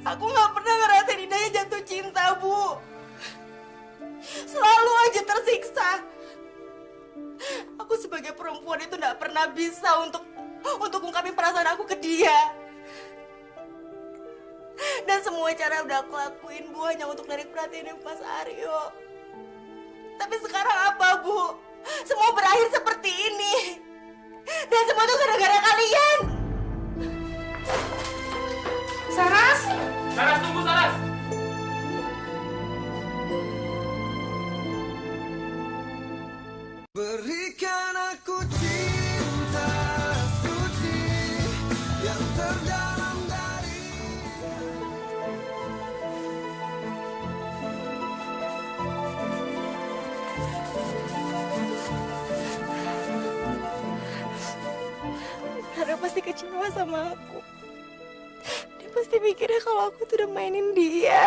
aku gak pernah ngerasain indahnya jatuh cinta, Bu. Selalu aja tersiksa. Aku sebagai perempuan itu gak pernah bisa untuk ungkapin perasaan aku ke dia. Dan semua cara udah aku lakuin, Bu, hanya untuk narik perhatian Mas Aryo. Tapi sekarang apa, Bu? Semua berakhir seperti ini. Dan semua itu gara-gara kalian. Saras? Saras, tunggu, Saras! Berikan aku cinta suci yang terdalam dari Aryo pasti kecewa sama aku. Dia pasti mikirnya kalau aku tuh udah mainin dia.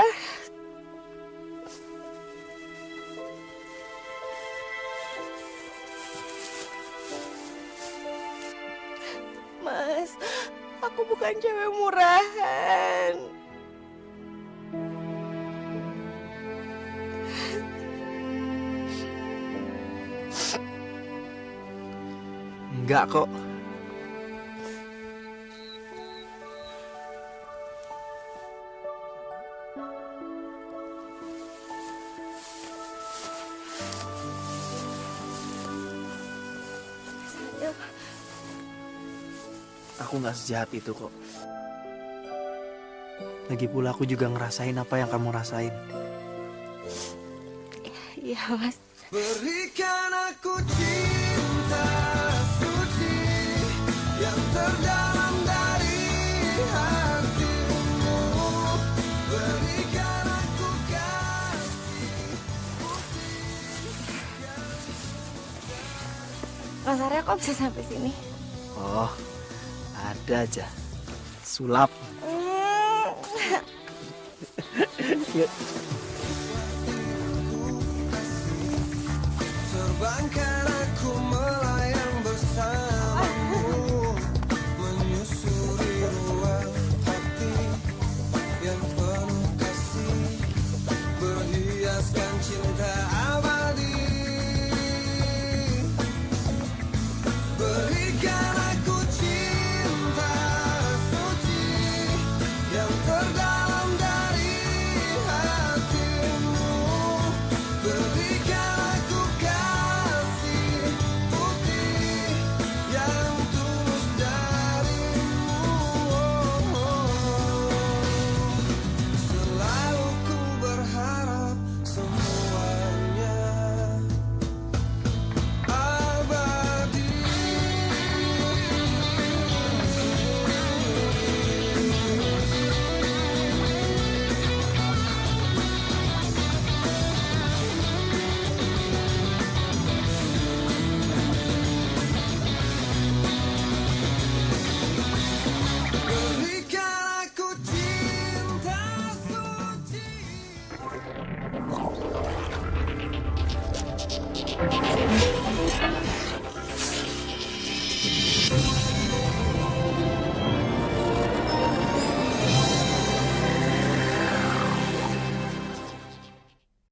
bukan cewek murahan. Enggak kok. Aku nggak sejahat itu kok. Lagi pula aku juga ngerasain apa yang kamu rasain. Iya, Mas. Berikan aku cinta suci yang terdalam dari hatimu. Berikan aku kasih. Mas Arya kok bisa sampai sini? Oh, ada aja. Sulap. Yuk. Terbangkan aku melayang bersamamu, menyusuri ruang hati yang penuh kasih, berhiaskan cinta abadi. Berikan aku cinta suci yang terdalam dari hatimu. Berikan aku kasih putih yang tulus darimu. Selalu ku berharap semuanya abadi. Berikan aku cinta suci.